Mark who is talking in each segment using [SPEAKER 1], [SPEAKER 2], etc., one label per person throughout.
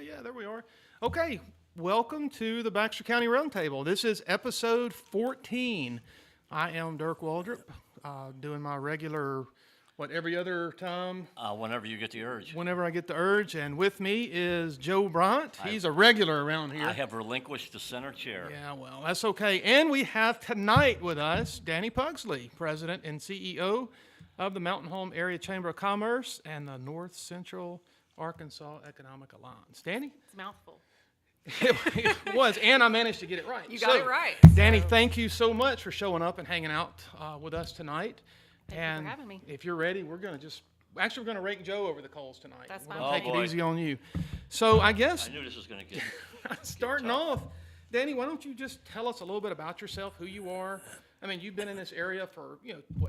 [SPEAKER 1] Yeah, there we are. Okay, welcome to the Baxter County Roundtable. This is episode 14. I am Dirk Waldrop, doing my regular, every other time?
[SPEAKER 2] Whenever you get the urge.
[SPEAKER 1] Whenever I get the urge. And with me is Joe Bryant. He's a regular around here.
[SPEAKER 2] I have relinquished the center chair.
[SPEAKER 1] Yeah, well, that's okay. And we have tonight with us Dani Pugsley, President and CEO of the Mountain Home Area Chamber of Commerce and the North Central Arkansas Economic Alliance. Dani?
[SPEAKER 3] It's a mouthful.
[SPEAKER 1] It was, and I managed to get it right.
[SPEAKER 3] You got it right.
[SPEAKER 1] Dani, thank you so much for showing up and hanging out with us tonight.
[SPEAKER 3] Thank you for having me.
[SPEAKER 1] If you're ready, we're going to rake Joe over the coals tonight.
[SPEAKER 3] That's
[SPEAKER 1] We're
[SPEAKER 3] fine.
[SPEAKER 1] gonna take
[SPEAKER 2] Oh, boy.
[SPEAKER 1] it easy on you. So I guess
[SPEAKER 2] I knew this was going to get.
[SPEAKER 1] starting off, Dani, why don't you just tell us a little bit about yourself, who you are? I mean, you've been in this area for,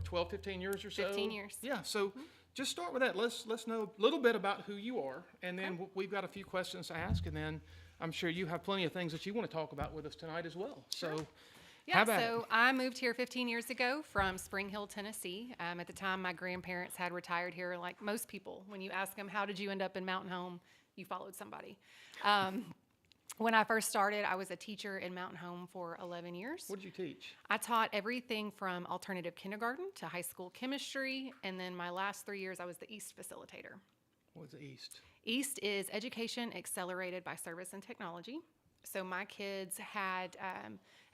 [SPEAKER 1] 12, 15 years or so?
[SPEAKER 3] 15 years.
[SPEAKER 1] Yeah, so just start with that. Let's know a little bit about who you are, and then we've got a few questions to ask, and then I'm sure you have plenty of things that you want to talk about with us tonight as well. So
[SPEAKER 3] Yeah,
[SPEAKER 1] how about
[SPEAKER 3] so I moved here 15 years ago from Spring Hill, Tennessee. At the time, my grandparents had retired here. Like most people, when you ask them, how did you end up in Mountain Home, you followed somebody. When I first started, I was a teacher in Mountain Home for 11 years.
[SPEAKER 1] What did you teach?
[SPEAKER 3] I taught everything from alternative kindergarten to high school chemistry, and then my last 3 years, I was the East facilitator.
[SPEAKER 1] What was the East?
[SPEAKER 3] East is education accelerated by service and technology. So my kids had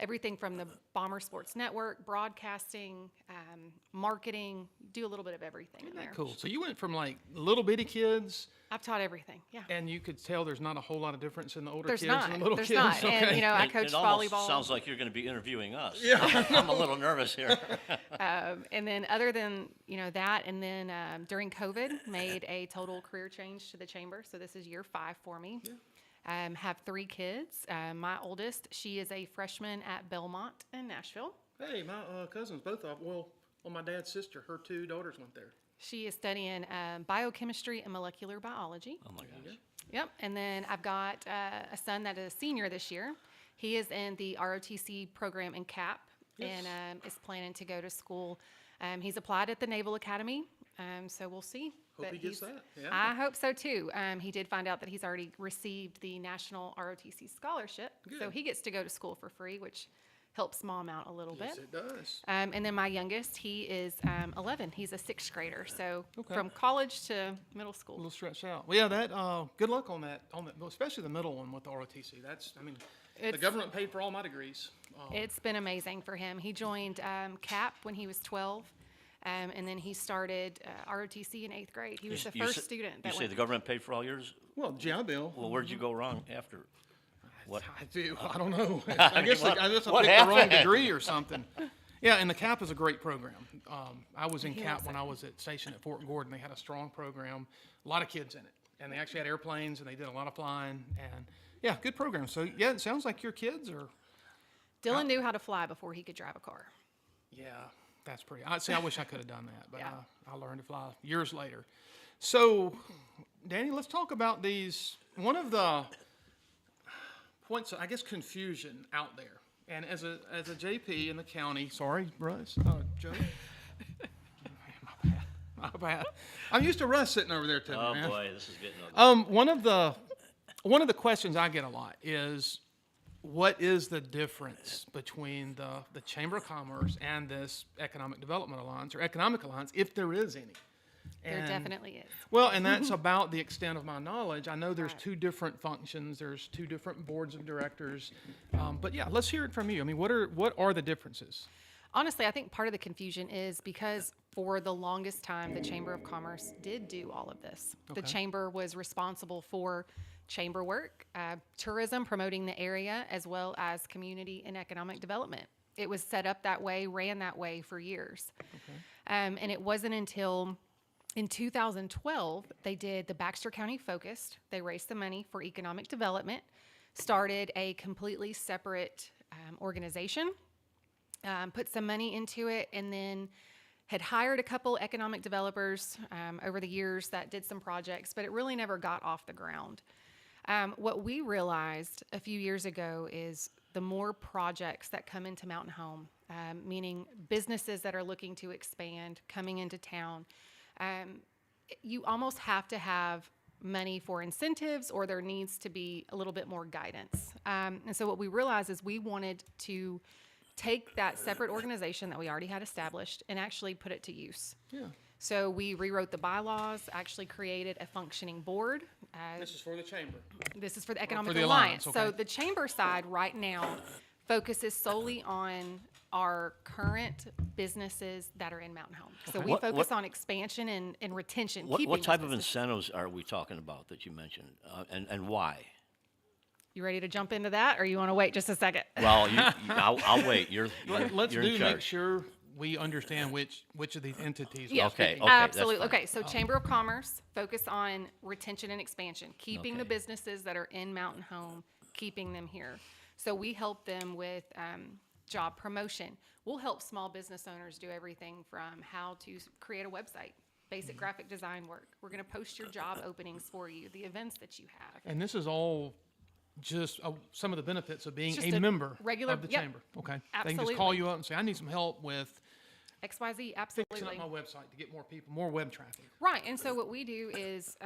[SPEAKER 3] everything from the Bomber Sports Network, broadcasting, marketing, do a little bit of everything in there.
[SPEAKER 1] Cool. So you went from like little bitty kids,
[SPEAKER 3] I've taught everything, yeah.
[SPEAKER 1] and you could tell there's not a whole lot of difference in the older
[SPEAKER 3] There's
[SPEAKER 1] kids
[SPEAKER 3] not.
[SPEAKER 1] and the little
[SPEAKER 3] There's
[SPEAKER 1] kids.
[SPEAKER 3] not.
[SPEAKER 1] Okay.
[SPEAKER 3] And, I
[SPEAKER 2] It
[SPEAKER 3] coached
[SPEAKER 2] almost
[SPEAKER 3] volleyball.
[SPEAKER 2] sounds like you're going to be interviewing us. Yeah. I'm a little nervous here.
[SPEAKER 3] And then other than, that, and then during COVID, made a total career change to the chamber. So this is year 5 for me. Yeah. Have 3 kids. My oldest, she is a freshman at Belmont in Nashville.
[SPEAKER 1] Hey, my cousins, both of them. Well, my dad's sister, her 2 daughters went there.
[SPEAKER 3] She is studying biochemistry and molecular biology.
[SPEAKER 2] Oh my gosh.
[SPEAKER 3] Yep. And then I've got a son that is a senior this year. He is in the ROTC program in CAP and is planning to go to school. He's applied at the Naval Academy, so we'll see.
[SPEAKER 1] Hope
[SPEAKER 3] But
[SPEAKER 1] he gets that. Yeah.
[SPEAKER 3] I hope so too. He did find out that he's already received the National ROTC scholarship, so
[SPEAKER 1] Good.
[SPEAKER 3] he gets to go to school for free, which helps mom out a little
[SPEAKER 1] Yes,
[SPEAKER 3] bit.
[SPEAKER 1] it does.
[SPEAKER 3] And then my youngest, he is 11. He's a 6th grader, so
[SPEAKER 1] Okay.
[SPEAKER 3] from college to middle
[SPEAKER 1] A
[SPEAKER 3] school.
[SPEAKER 1] little stretched out. Well, yeah, that. Good luck on that. Well, especially the middle one with the ROTC. The
[SPEAKER 3] It's-
[SPEAKER 1] government paid for all my degrees.
[SPEAKER 3] It's been amazing for him. He joined CAP when he was 12, and then he started ROTC in 8th grade. He was the first student
[SPEAKER 2] You
[SPEAKER 3] that
[SPEAKER 2] say
[SPEAKER 3] went.
[SPEAKER 2] the government paid for all yours?
[SPEAKER 1] Well, GI Bill.
[SPEAKER 2] Well, where'd you go wrong after? What?
[SPEAKER 1] I do. I don't know. I guess I picked
[SPEAKER 2] what
[SPEAKER 1] the wrong
[SPEAKER 2] happened?
[SPEAKER 1] degree or something. Yeah, and the CAP is a great program. I was in
[SPEAKER 3] He
[SPEAKER 1] CAP
[SPEAKER 3] loves
[SPEAKER 1] when
[SPEAKER 3] it.
[SPEAKER 1] I was stationed at Fort Gordon. They had a strong program, a lot of kids in it, and they actually had airplanes and they did a lot of flying. And yeah, good program. So yeah, it sounds like your kids are.
[SPEAKER 3] Dylan knew how to fly before he could drive a car.
[SPEAKER 1] Yeah, that's pretty. I wish I could have done that, but
[SPEAKER 3] Yeah.
[SPEAKER 1] I learned to fly years later. So, Dani, let's talk about these. One of the points, I guess, confusion out there, and as a JP in the county. Sorry, Russ. Joe. My bad. I'm used to Russ sitting over there too.
[SPEAKER 2] Oh
[SPEAKER 1] man.
[SPEAKER 2] boy, this is getting ugly.
[SPEAKER 1] One of the questions I get a lot is, what is the difference between the Chamber of Commerce and this Economic Development Alliance or Economic Alliance, if there is any?
[SPEAKER 3] There
[SPEAKER 1] And-
[SPEAKER 3] definitely is.
[SPEAKER 1] Well, and that's about the extent of my knowledge. I know there's
[SPEAKER 3] Right.
[SPEAKER 1] 2 different functions. There's 2 different boards of directors. But yeah, let's hear it from you. I mean, what are the differences?
[SPEAKER 3] Honestly, I think part of the confusion is because for the longest time, the Chamber of Commerce did do all of this. The
[SPEAKER 1] Okay.
[SPEAKER 3] chamber was responsible for chamber work, tourism, promoting the area, as well as community and economic development. It was set up that way, ran that way for years. And it wasn't until in 2012 they did the Baxter County Focused. They raised the money for economic development, started a completely separate organization, put some money into it, and then had hired a couple economic developers over the years that did some projects, but it really never got off the ground. What we realized a few years ago is the more projects that come into Mountain Home, meaning businesses that are looking to expand, coming into town, you almost have to have money for incentives or there needs to be a little bit more guidance. And so what we realized is we wanted to take that separate organization that we already had established and actually put it to use.
[SPEAKER 1] Yeah.
[SPEAKER 3] So we rewrote the bylaws, actually created a functioning board.
[SPEAKER 1] This is for the chamber.
[SPEAKER 3] This is for the Economic
[SPEAKER 1] the
[SPEAKER 3] Alliance.
[SPEAKER 1] Alliance,
[SPEAKER 3] So
[SPEAKER 1] okay.
[SPEAKER 3] the chamber side right now focuses solely on our current businesses that are in Mountain Home. So we
[SPEAKER 2] What-
[SPEAKER 3] focus
[SPEAKER 2] what-
[SPEAKER 3] on expansion and retention.
[SPEAKER 2] What
[SPEAKER 3] keeping
[SPEAKER 2] type
[SPEAKER 3] those
[SPEAKER 2] of
[SPEAKER 3] businesses.
[SPEAKER 2] incentives are we talking about that you mentioned, and why?
[SPEAKER 3] You ready to jump into that, or you want to wait just a second?
[SPEAKER 2] Well, I'll wait.
[SPEAKER 1] Let's
[SPEAKER 2] you're in
[SPEAKER 1] make
[SPEAKER 2] charge.
[SPEAKER 1] sure we understand which of these entities.
[SPEAKER 3] Yeah.
[SPEAKER 1] we're
[SPEAKER 2] Okay,
[SPEAKER 1] speaking
[SPEAKER 2] okay.
[SPEAKER 1] of.
[SPEAKER 2] that's
[SPEAKER 3] Absolutely.
[SPEAKER 2] fine.
[SPEAKER 3] Okay, so Chamber of Commerce focus on retention and expansion, keeping the
[SPEAKER 2] Okay.
[SPEAKER 3] businesses that are in Mountain Home, keeping them here. So we help them with job promotion. We'll help small business owners do everything from how to create a website, basic graphic design work. We're going to post your job openings for you, the events that you have.
[SPEAKER 1] And this is all just some of the benefits of being
[SPEAKER 3] Just
[SPEAKER 1] a
[SPEAKER 3] a
[SPEAKER 1] member
[SPEAKER 3] regular-
[SPEAKER 1] of the
[SPEAKER 3] yep.
[SPEAKER 1] chamber. Okay. They can just call
[SPEAKER 3] Absolutely.
[SPEAKER 1] you up and say, I need some help with
[SPEAKER 3] XYZ,
[SPEAKER 1] fixing
[SPEAKER 3] absolutely.
[SPEAKER 1] up my website to get more people, more web traffic.
[SPEAKER 3] Right, and so what we do is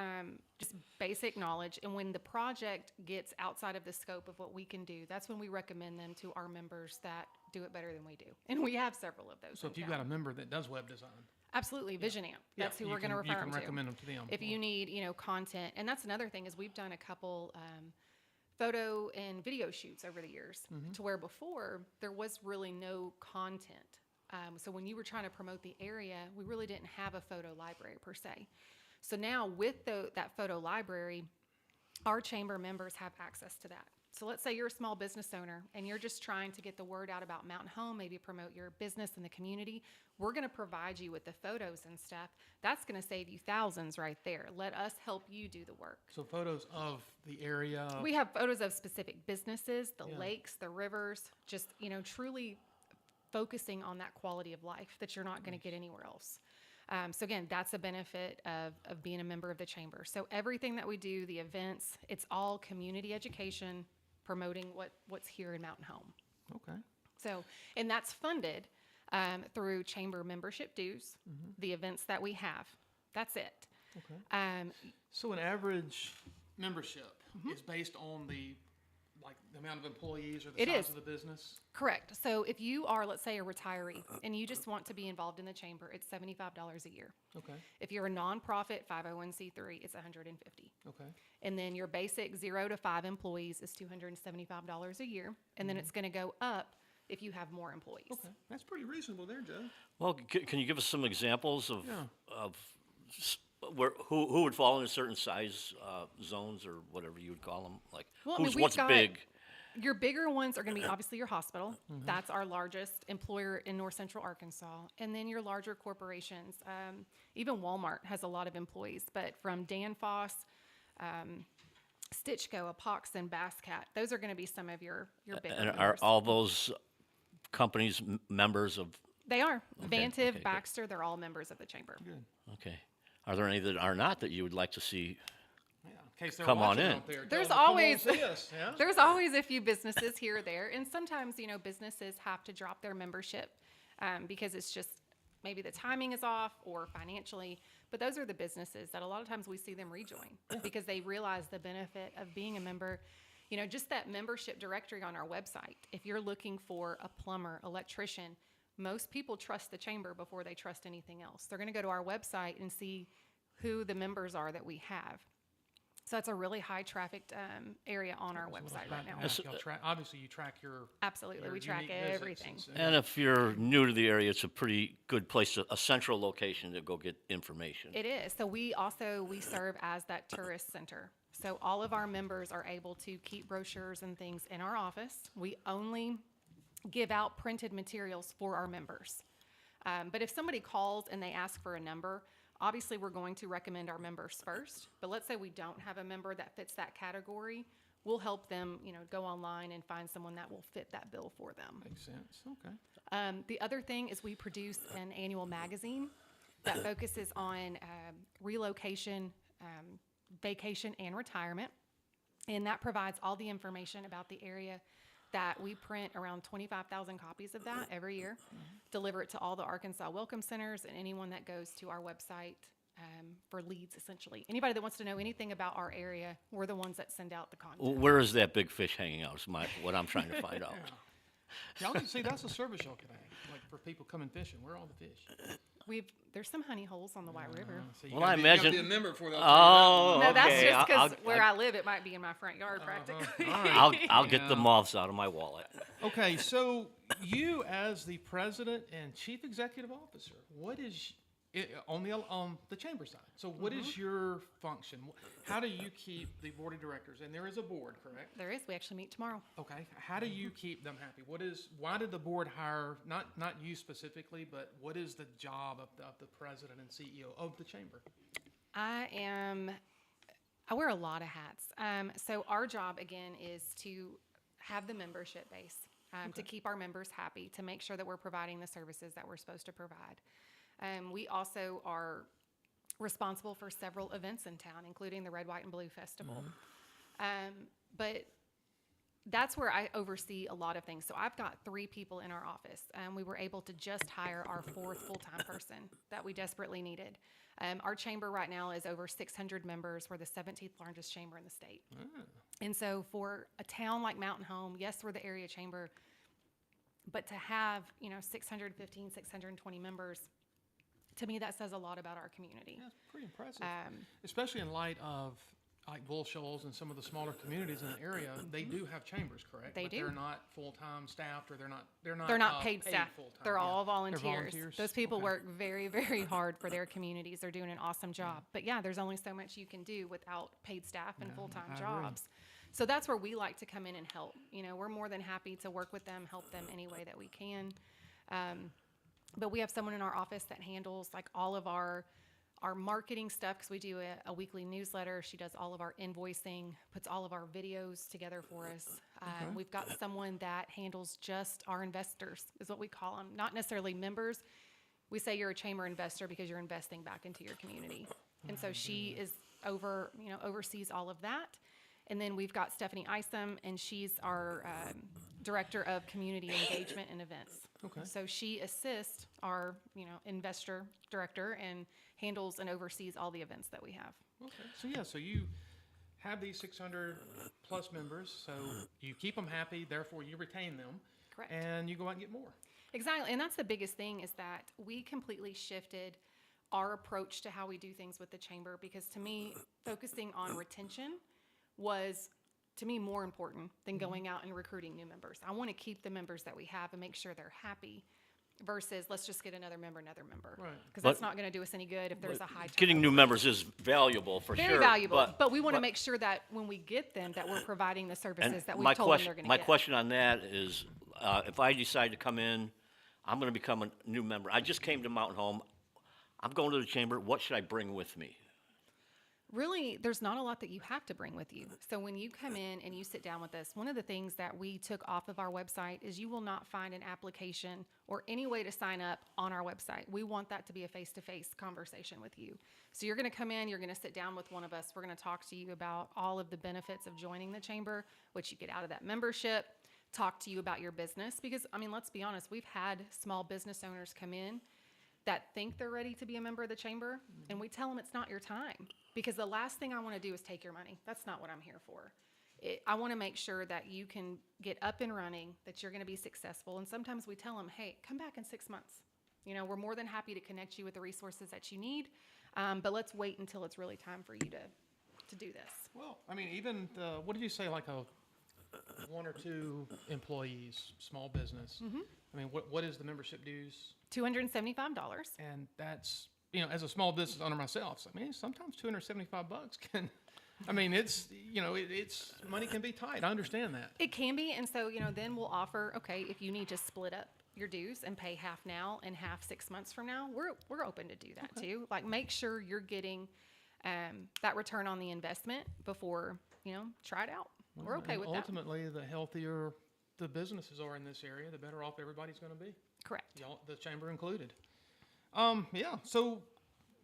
[SPEAKER 3] just basic knowledge, and when the project gets outside of the scope of what we can do, that's when we recommend them to our members that do it better than we do. And we have several of those.
[SPEAKER 1] So
[SPEAKER 3] in
[SPEAKER 1] if you've
[SPEAKER 3] town.
[SPEAKER 1] got a member that does web design,
[SPEAKER 3] Absolutely, Vision Amp. That's who
[SPEAKER 1] you
[SPEAKER 3] we're going to
[SPEAKER 1] can-
[SPEAKER 3] refer
[SPEAKER 1] you can
[SPEAKER 3] them to.
[SPEAKER 1] recommend them to them.
[SPEAKER 3] If you need, content, and that's another thing is we've done a couple photo and video shoots over the years, to where before there was really no content. So when you were trying to promote the area, we really didn't have a photo library per se. So now with that photo library, our chamber members have access to that. So let's say you're a small business owner and you're just trying to get the word out about Mountain Home, maybe promote your business in the community. We're going to provide you with the photos and stuff. That's going to save you thousands right there. Let us help you do the work.
[SPEAKER 1] So photos of the area.
[SPEAKER 3] We have photos of specific businesses, the
[SPEAKER 1] Yeah.
[SPEAKER 3] lakes, the rivers, just, truly focusing on that quality of life that you're not going to get anywhere else. So again, that's a benefit of being a member of the chamber. So everything that we do, the events, it's all community education, promoting what's here in Mountain Home.
[SPEAKER 1] Okay.
[SPEAKER 3] So, and that's funded through chamber membership dues, the events that we have. That's it.
[SPEAKER 1] Okay. So an average membership is based on the amount of employees or the
[SPEAKER 3] It
[SPEAKER 1] size
[SPEAKER 3] is.
[SPEAKER 1] of the business?
[SPEAKER 3] Correct. So if you are, let's say, a retiree and you just want to be involved in the chamber, it's $75 a year.
[SPEAKER 1] Okay.
[SPEAKER 3] If you're a nonprofit 501c3, it's $150.
[SPEAKER 1] Okay.
[SPEAKER 3] And then your basic 0 to 5 employees is $275 a year. And then it's going to go up if you have more employees.
[SPEAKER 1] Okay. That's pretty reasonable there, Joe.
[SPEAKER 2] Well, can you give us some examples of,
[SPEAKER 1] Yeah.
[SPEAKER 2] who would fall into certain size zones or whatever you would call them? Like,
[SPEAKER 3] Well, I mean, we've
[SPEAKER 2] what's
[SPEAKER 3] got-
[SPEAKER 2] big?
[SPEAKER 3] Your bigger ones are going to be obviously your hospital. That's our largest employer in North Central Arkansas. And then your larger corporations. Even Walmart has a lot of employees, but from Danfoss, Stitchco, Epoxy, Basscat, those are going to be some of your bigger
[SPEAKER 2] And are
[SPEAKER 3] members.
[SPEAKER 2] all those companies members of?
[SPEAKER 3] They are.
[SPEAKER 2] Okay,
[SPEAKER 3] Vantive,
[SPEAKER 2] good.
[SPEAKER 3] Baxter, they're all members of the chamber.
[SPEAKER 1] Good.
[SPEAKER 2] Okay. Are there any that are not that you would like to see?
[SPEAKER 1] Yeah. In case they're
[SPEAKER 2] Come on
[SPEAKER 1] watching
[SPEAKER 2] in.
[SPEAKER 1] out there,
[SPEAKER 3] There's
[SPEAKER 1] tell them to come on
[SPEAKER 3] always-
[SPEAKER 1] see us, yeah?
[SPEAKER 3] There's always a few businesses here or there, and sometimes, businesses have to drop their membership because it's just maybe the timing is off or financially. But those are the businesses that a lot of times we see them rejoin because they realize the benefit of being a member. Just that membership directory on our website. If you're looking for a plumber, electrician, most people trust the chamber before they trust anything else. They're going to go to our website and see who the members are that we have. So that's a really high trafficked area on our website right now.
[SPEAKER 1] Obviously, you track your.
[SPEAKER 3] Absolutely,
[SPEAKER 1] your
[SPEAKER 3] we track
[SPEAKER 1] unique visits
[SPEAKER 3] everything.
[SPEAKER 2] And if you're new to the area, it's a pretty good place, a central location to go get information.
[SPEAKER 3] It is. So we serve as that tourist center. So all of our members are able to keep brochures and things in our office. We only give out printed materials for our members. But if somebody calls and they ask for a number, obviously we're going to recommend our members first. But let's say we don't have a member that fits that category, we'll help them, go online and find someone that will fit that bill for them.
[SPEAKER 1] Makes sense. Okay.
[SPEAKER 3] The other thing is we produce an annual magazine that focuses on relocation, vacation, and retirement. And that provides all the information about the area that we print around 25,000 copies of that every year, deliver it to all the Arkansas Welcome Centers and anyone that goes to our website for leads, essentially. Anybody that wants to know anything about our area, we're the ones that send out the content.
[SPEAKER 2] Where is that big fish hanging out is what I'm trying to find out.
[SPEAKER 1] Y'all can see that's a service y'all can have, like for people coming fishing. Where are all the fish?
[SPEAKER 3] There's some honey holes on the White River.
[SPEAKER 1] So you
[SPEAKER 2] Well,
[SPEAKER 1] gotta
[SPEAKER 2] I
[SPEAKER 1] be, you gotta
[SPEAKER 2] imagine-
[SPEAKER 1] be a member for that.
[SPEAKER 2] Oh,
[SPEAKER 3] No, that's
[SPEAKER 2] okay.
[SPEAKER 3] just because
[SPEAKER 2] I'll-
[SPEAKER 3] where I live, it might be in my front yard practically.
[SPEAKER 1] All right.
[SPEAKER 2] I'll get the moths out of my wallet.
[SPEAKER 1] Okay, so you as the president and chief executive officer, what is on the chamber side? So what is your function? How do you keep the board of directors? And there is a board, correct?
[SPEAKER 3] There is. We actually meet tomorrow.
[SPEAKER 1] Okay. How do you keep them happy? Why did the board hire not you specifically, but what is the job of the president and CEO of the chamber?
[SPEAKER 3] I wear a lot of hats. So our job again is to have the membership base, to keep our members happy, to make sure that we're providing the services that we're supposed to provide. We also are responsible for several events in town, including the Red, White, and Blue Festival. But that's where I oversee a lot of things. So I've got 3 people in our office. We were able to just hire our 4th full-time person that we desperately needed. Our chamber right now is over 600 members. We're the 17th largest chamber in the state. And so for a town like Mountain Home, yes, we're the area chamber, but to have, 615, 620 members, to me, that says a lot about our community.
[SPEAKER 1] That's pretty impressive, especially in light of like Bull Shoals and some of the smaller communities in the area. They do have chambers, correct?
[SPEAKER 3] They
[SPEAKER 1] but
[SPEAKER 3] do.
[SPEAKER 1] They're not full-time staffed, or they're
[SPEAKER 3] They're not paid staff.
[SPEAKER 1] full-time.
[SPEAKER 3] They're
[SPEAKER 1] Yeah.
[SPEAKER 3] all
[SPEAKER 1] They're
[SPEAKER 3] volunteers. Those people
[SPEAKER 1] Okay.
[SPEAKER 3] work very, very hard for their communities. They're doing an awesome job. But yeah, there's only so much you can do without paid staff and full-time
[SPEAKER 1] I agree.
[SPEAKER 3] jobs. So that's where we like to come in and help. We're more than happy to work with them, help them any way that we can. But we have someone in our office that handles like all of our marketing stuff, because we do a weekly newsletter. She does all of our invoicing, puts all of our videos together for us. We've got someone that handles just our investors, is what we call them. Not necessarily members. We say you're a chamber investor because you're investing back into your community. And so she is oversees all of that. And then we've got Stephanie Isom, and she's our director of community engagement and events.
[SPEAKER 1] Okay.
[SPEAKER 3] So she assists our, investor director and handles and oversees all the events that we have.
[SPEAKER 1] Okay. So you have these 600 plus members, so you keep them happy, therefore you retain them.
[SPEAKER 3] Correct.
[SPEAKER 1] And you go out and get more.
[SPEAKER 3] Exactly. And that's the biggest thing, is that we completely shifted our approach to how we do things with the chamber, because to me, focusing on retention was, to me, more important than going out and recruiting new members. I want to keep the members that we have and make sure they're happy, versus let's just get another member.
[SPEAKER 1] Right.
[SPEAKER 3] Because that's not going to do us any good if there's a high
[SPEAKER 2] Getting
[SPEAKER 3] turnover.
[SPEAKER 2] new members is valuable for sure.
[SPEAKER 3] Very valuable, but we want to
[SPEAKER 2] but-
[SPEAKER 3] make sure that when we get them, that we're providing the
[SPEAKER 2] And
[SPEAKER 3] services that
[SPEAKER 2] my
[SPEAKER 3] we've told them they're going to
[SPEAKER 2] my
[SPEAKER 3] get.
[SPEAKER 2] question on that is, if I decide to come in, I'm going to become a new member. I just came to Mountain Home. I'm going to the chamber. What should I bring with me?
[SPEAKER 3] Really, there's not a lot that you have to bring with you. So when you come in and you sit down with us, one of the things that we took off of our website is you will not find an application or any way to sign up on our website. We want that to be a face-to-face conversation with you. So you're going to come in, you're going to sit down with one of us. We're going to talk to you about all of the benefits of joining the chamber, what you get out of that membership, talk to you about your business. Because, let's be honest, we've had small business owners come in that think they're ready to be a member of the chamber, and we tell them it's not your time. Because the last thing I want to do is take your money. That's not what I'm here for. I want to make sure that you can get up and running, that you're going to be successful. And sometimes we tell them, hey, come back in 6 months. We're more than happy to connect you with the resources that you need, but let's wait until it's really time for you to do this.
[SPEAKER 1] Well, even what did you say, like a 1 or 2 employees, small business? What is the membership dues?
[SPEAKER 3] $275.
[SPEAKER 1] And that's, as a small business owner myself, sometimes $275 can, it's money can be tight. I understand that.
[SPEAKER 3] It can be, and so, then we'll offer, okay, if you need to split up your dues and pay half now and half 6 months from now, we're open to do that too. Like, make sure you're getting that return on the investment before, try it out. We're okay with that.
[SPEAKER 1] Ultimately, the healthier the businesses are in this area, the better off everybody's going to be.
[SPEAKER 3] Correct.
[SPEAKER 1] Y'all, the chamber included. Yeah. So,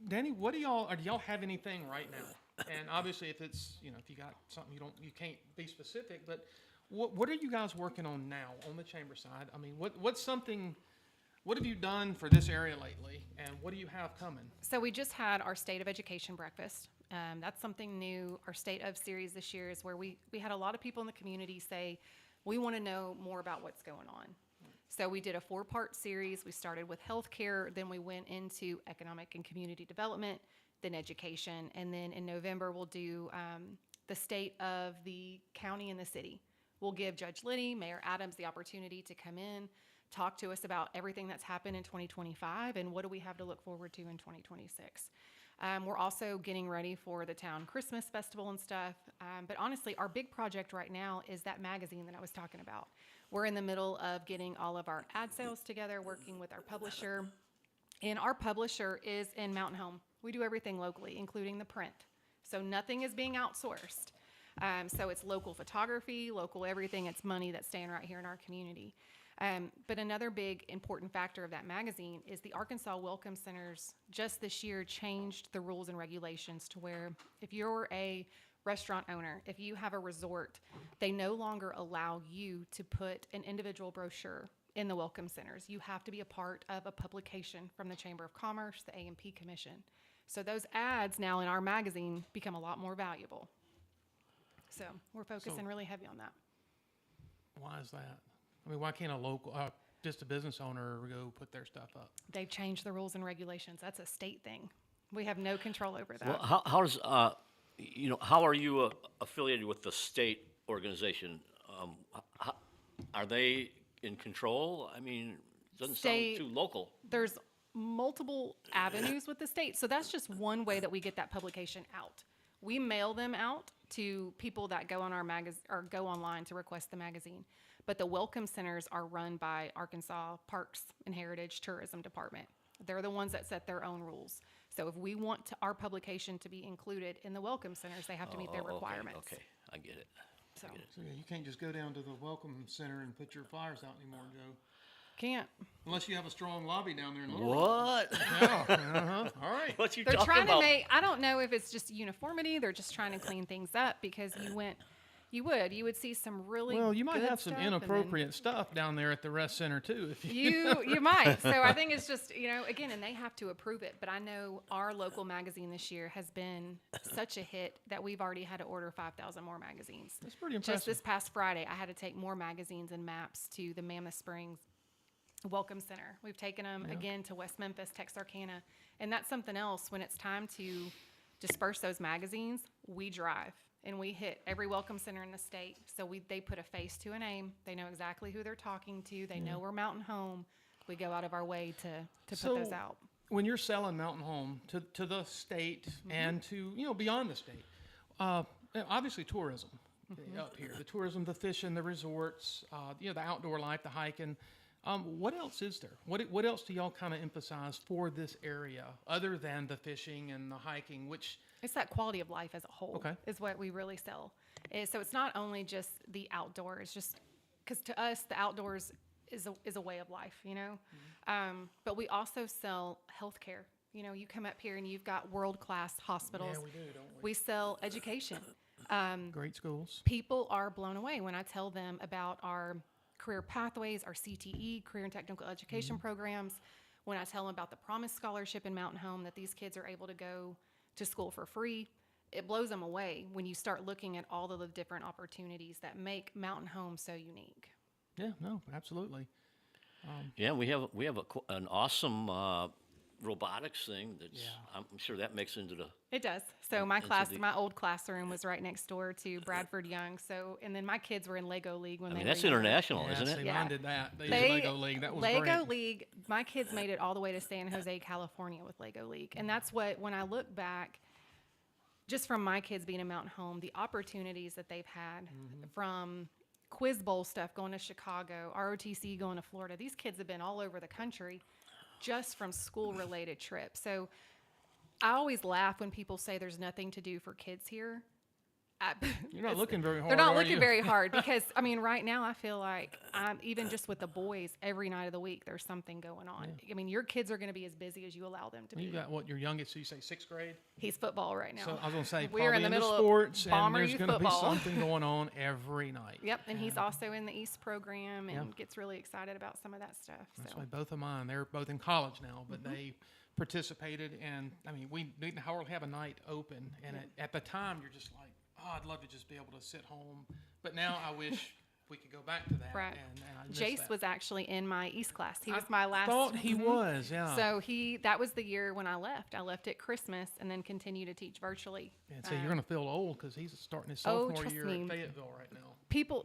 [SPEAKER 1] Dani, do y'all have anything right now? And obviously, if it's, if you got something you can't be specific, but what are you guys working on now on the chamber side? What's something What have you done for this area lately, and what do you have coming?
[SPEAKER 3] So we just had our State of Education breakfast. That's something new. Our State of series this year is where we had a lot of people in the community say, we want to know more about what's going on. So we did a 4-part series. We started with healthcare, then we went into economic and community development, then education, and then in November we'll do the state of the county and the city. We'll give Judge Liddy, Mayor Adams the opportunity to come in, talk to us about everything that's happened in 2025 and what do we have to look forward to in 2026. We're also getting ready for the town Christmas festival and stuff. But honestly, our big project right now is that magazine that I was talking about. We're in the middle of getting all of our ad sales together, working with our publisher. And our publisher is in Mountain Home. We do everything locally, including the print. So nothing is being outsourced. So it's local photography, local everything. It's money that's staying right here in our community. But another big important factor of that magazine is the Arkansas Welcome Centers just this year changed the rules and regulations to where if you're a restaurant owner, if you have a resort, they no longer allow you to put an individual brochure in the Welcome Centers. You have to be a part of a publication from the Chamber of Commerce, the A&P Commission. So those ads now in our magazine become a lot more valuable. So we're focusing really heavy on that.
[SPEAKER 1] Why is that? I mean, why can't a local, just a business owner go put their stuff up?
[SPEAKER 3] They've changed the rules and regulations. That's a state thing. We have no control over that.
[SPEAKER 2] Well, how does, how are you affiliated with the state organization? Are they in control? I mean, it doesn't sound too local.
[SPEAKER 3] There's multiple avenues with the state. So that's just one way that we get that publication out. We mail them out to people that go on our or go online to request the magazine. But the Welcome Centers are run by Arkansas Parks and Heritage Tourism Department. They're the ones that set their own rules. So if we want our publication to be included in the Welcome Centers, they have to meet their requirements.
[SPEAKER 2] Okay, I get it.
[SPEAKER 3] So
[SPEAKER 1] So yeah, you can't just go down to the Welcome Center and put your flyers out anymore, Joe.
[SPEAKER 3] can't.
[SPEAKER 1] Unless you have a strong lobby down there in Little Rock.
[SPEAKER 2] What?
[SPEAKER 1] Yeah, all right.
[SPEAKER 2] What you
[SPEAKER 3] They're
[SPEAKER 2] talking
[SPEAKER 3] trying
[SPEAKER 2] about?
[SPEAKER 3] to make, I don't know if it's just uniformity. They're just trying to clean things up because you would see some really
[SPEAKER 1] Well, you might
[SPEAKER 3] good
[SPEAKER 1] have some
[SPEAKER 3] stuff and then
[SPEAKER 1] inappropriate stuff down there at the rest center too. If you,
[SPEAKER 3] You might. So I think it's just, again, and they have to approve it. But I know our local magazine this year has been such a hit that we've already had to order 5,000 more magazines.
[SPEAKER 1] that's pretty
[SPEAKER 3] Just
[SPEAKER 1] impressive.
[SPEAKER 3] this past Friday, I had to take more magazines and maps to the Mammoth Springs Welcome Center. We've taken them again to West Memphis, Texarkana. And that's something else. When it's time to disperse those magazines, we drive. And we hit every Welcome Center in the state. So they put a face to a name. They know exactly who they're talking to. They know we're Mountain Home. We go out of our way to put those out.
[SPEAKER 1] When you're selling Mountain Home to the state and to, beyond the state, obviously tourism up here, the tourism, the fishing, the resorts, the outdoor life, the hiking. What else is there? What else do y'all kind of emphasize for this area other than the fishing and the hiking, which
[SPEAKER 3] It's that quality of life as a whole is what we really sell. So it's not only just the outdoors, just because to us, the outdoors is a way of life, But we also sell healthcare. You come up here and you've got world-class hospitals.
[SPEAKER 1] Yeah, we do, don't we?
[SPEAKER 3] We sell education.
[SPEAKER 1] Great schools.
[SPEAKER 3] People are blown away when I tell them about our career pathways, our CTE, career and technical education programs. When I tell them about the Promise Scholarship in Mountain Home, that these kids are able to go to school for free, it blows them away when you start looking at all of the different opportunities that make Mountain Home so unique.
[SPEAKER 1] Yeah, no, absolutely.
[SPEAKER 2] Yeah, we have an awesome robotics thing. I'm sure that makes into the.
[SPEAKER 3] It does. So my
[SPEAKER 2] the-
[SPEAKER 3] my old classroom was right next door to Bradford Young. So, and then my kids were in Lego League when
[SPEAKER 2] I
[SPEAKER 3] they
[SPEAKER 2] mean,
[SPEAKER 3] were
[SPEAKER 2] that's
[SPEAKER 3] younger.
[SPEAKER 2] international,
[SPEAKER 1] Yeah,
[SPEAKER 2] isn't
[SPEAKER 1] see,
[SPEAKER 2] it?
[SPEAKER 3] Yeah.
[SPEAKER 1] mine did that. They used Lego League. That was
[SPEAKER 3] Lego
[SPEAKER 1] great.
[SPEAKER 3] League, my kids made it all the way to San Jose, California with Lego League. And that's when I look back, just from my kids being in Mountain Home, the opportunities that they've had from Quiz Bowl stuff going to Chicago, ROTC going to Florida. These kids have been all over the country just from school-related trips. So I always laugh when people say there's nothing to do for kids here.
[SPEAKER 1] You're not looking very hard.
[SPEAKER 3] They're not
[SPEAKER 1] are
[SPEAKER 3] looking
[SPEAKER 1] you?
[SPEAKER 3] very hard because, I mean, right now I feel like even just with the boys, every night of the week, there's something going on. I mean, your kids are going to be as busy as you allow them to be.
[SPEAKER 1] You got what, your youngest, so you say 6th grade?
[SPEAKER 3] He's football right now.
[SPEAKER 1] So I was going to say,
[SPEAKER 3] We're in
[SPEAKER 1] probably
[SPEAKER 3] the
[SPEAKER 1] into
[SPEAKER 3] middle of
[SPEAKER 1] sports, and
[SPEAKER 3] Bomber
[SPEAKER 1] there's
[SPEAKER 3] youth
[SPEAKER 1] going to be
[SPEAKER 3] football.
[SPEAKER 1] something going on every night.
[SPEAKER 3] Yep, and he's also in the East program and gets really excited about some of that stuff.
[SPEAKER 1] That's
[SPEAKER 3] So
[SPEAKER 1] why both of mine, they're both in college now, but
[SPEAKER 3] Mm-hmm.
[SPEAKER 1] they participated, and I mean, we didn't hardly have a night open, and at the time, you're just like, oh, I'd love to just be able to sit home, but now I wish we could go back to that,
[SPEAKER 3] Right.
[SPEAKER 1] and I miss
[SPEAKER 3] Jace
[SPEAKER 1] that.
[SPEAKER 3] was actually in my East class. He was my last.
[SPEAKER 1] Thought he was, yeah.
[SPEAKER 3] So that was the year when I left. I left at Christmas and then continued to teach virtually.
[SPEAKER 1] And so you're going to feel old because he's starting his
[SPEAKER 3] Oh,
[SPEAKER 1] sophomore
[SPEAKER 3] trust
[SPEAKER 1] year
[SPEAKER 3] me.
[SPEAKER 1] at Fayetteville right now.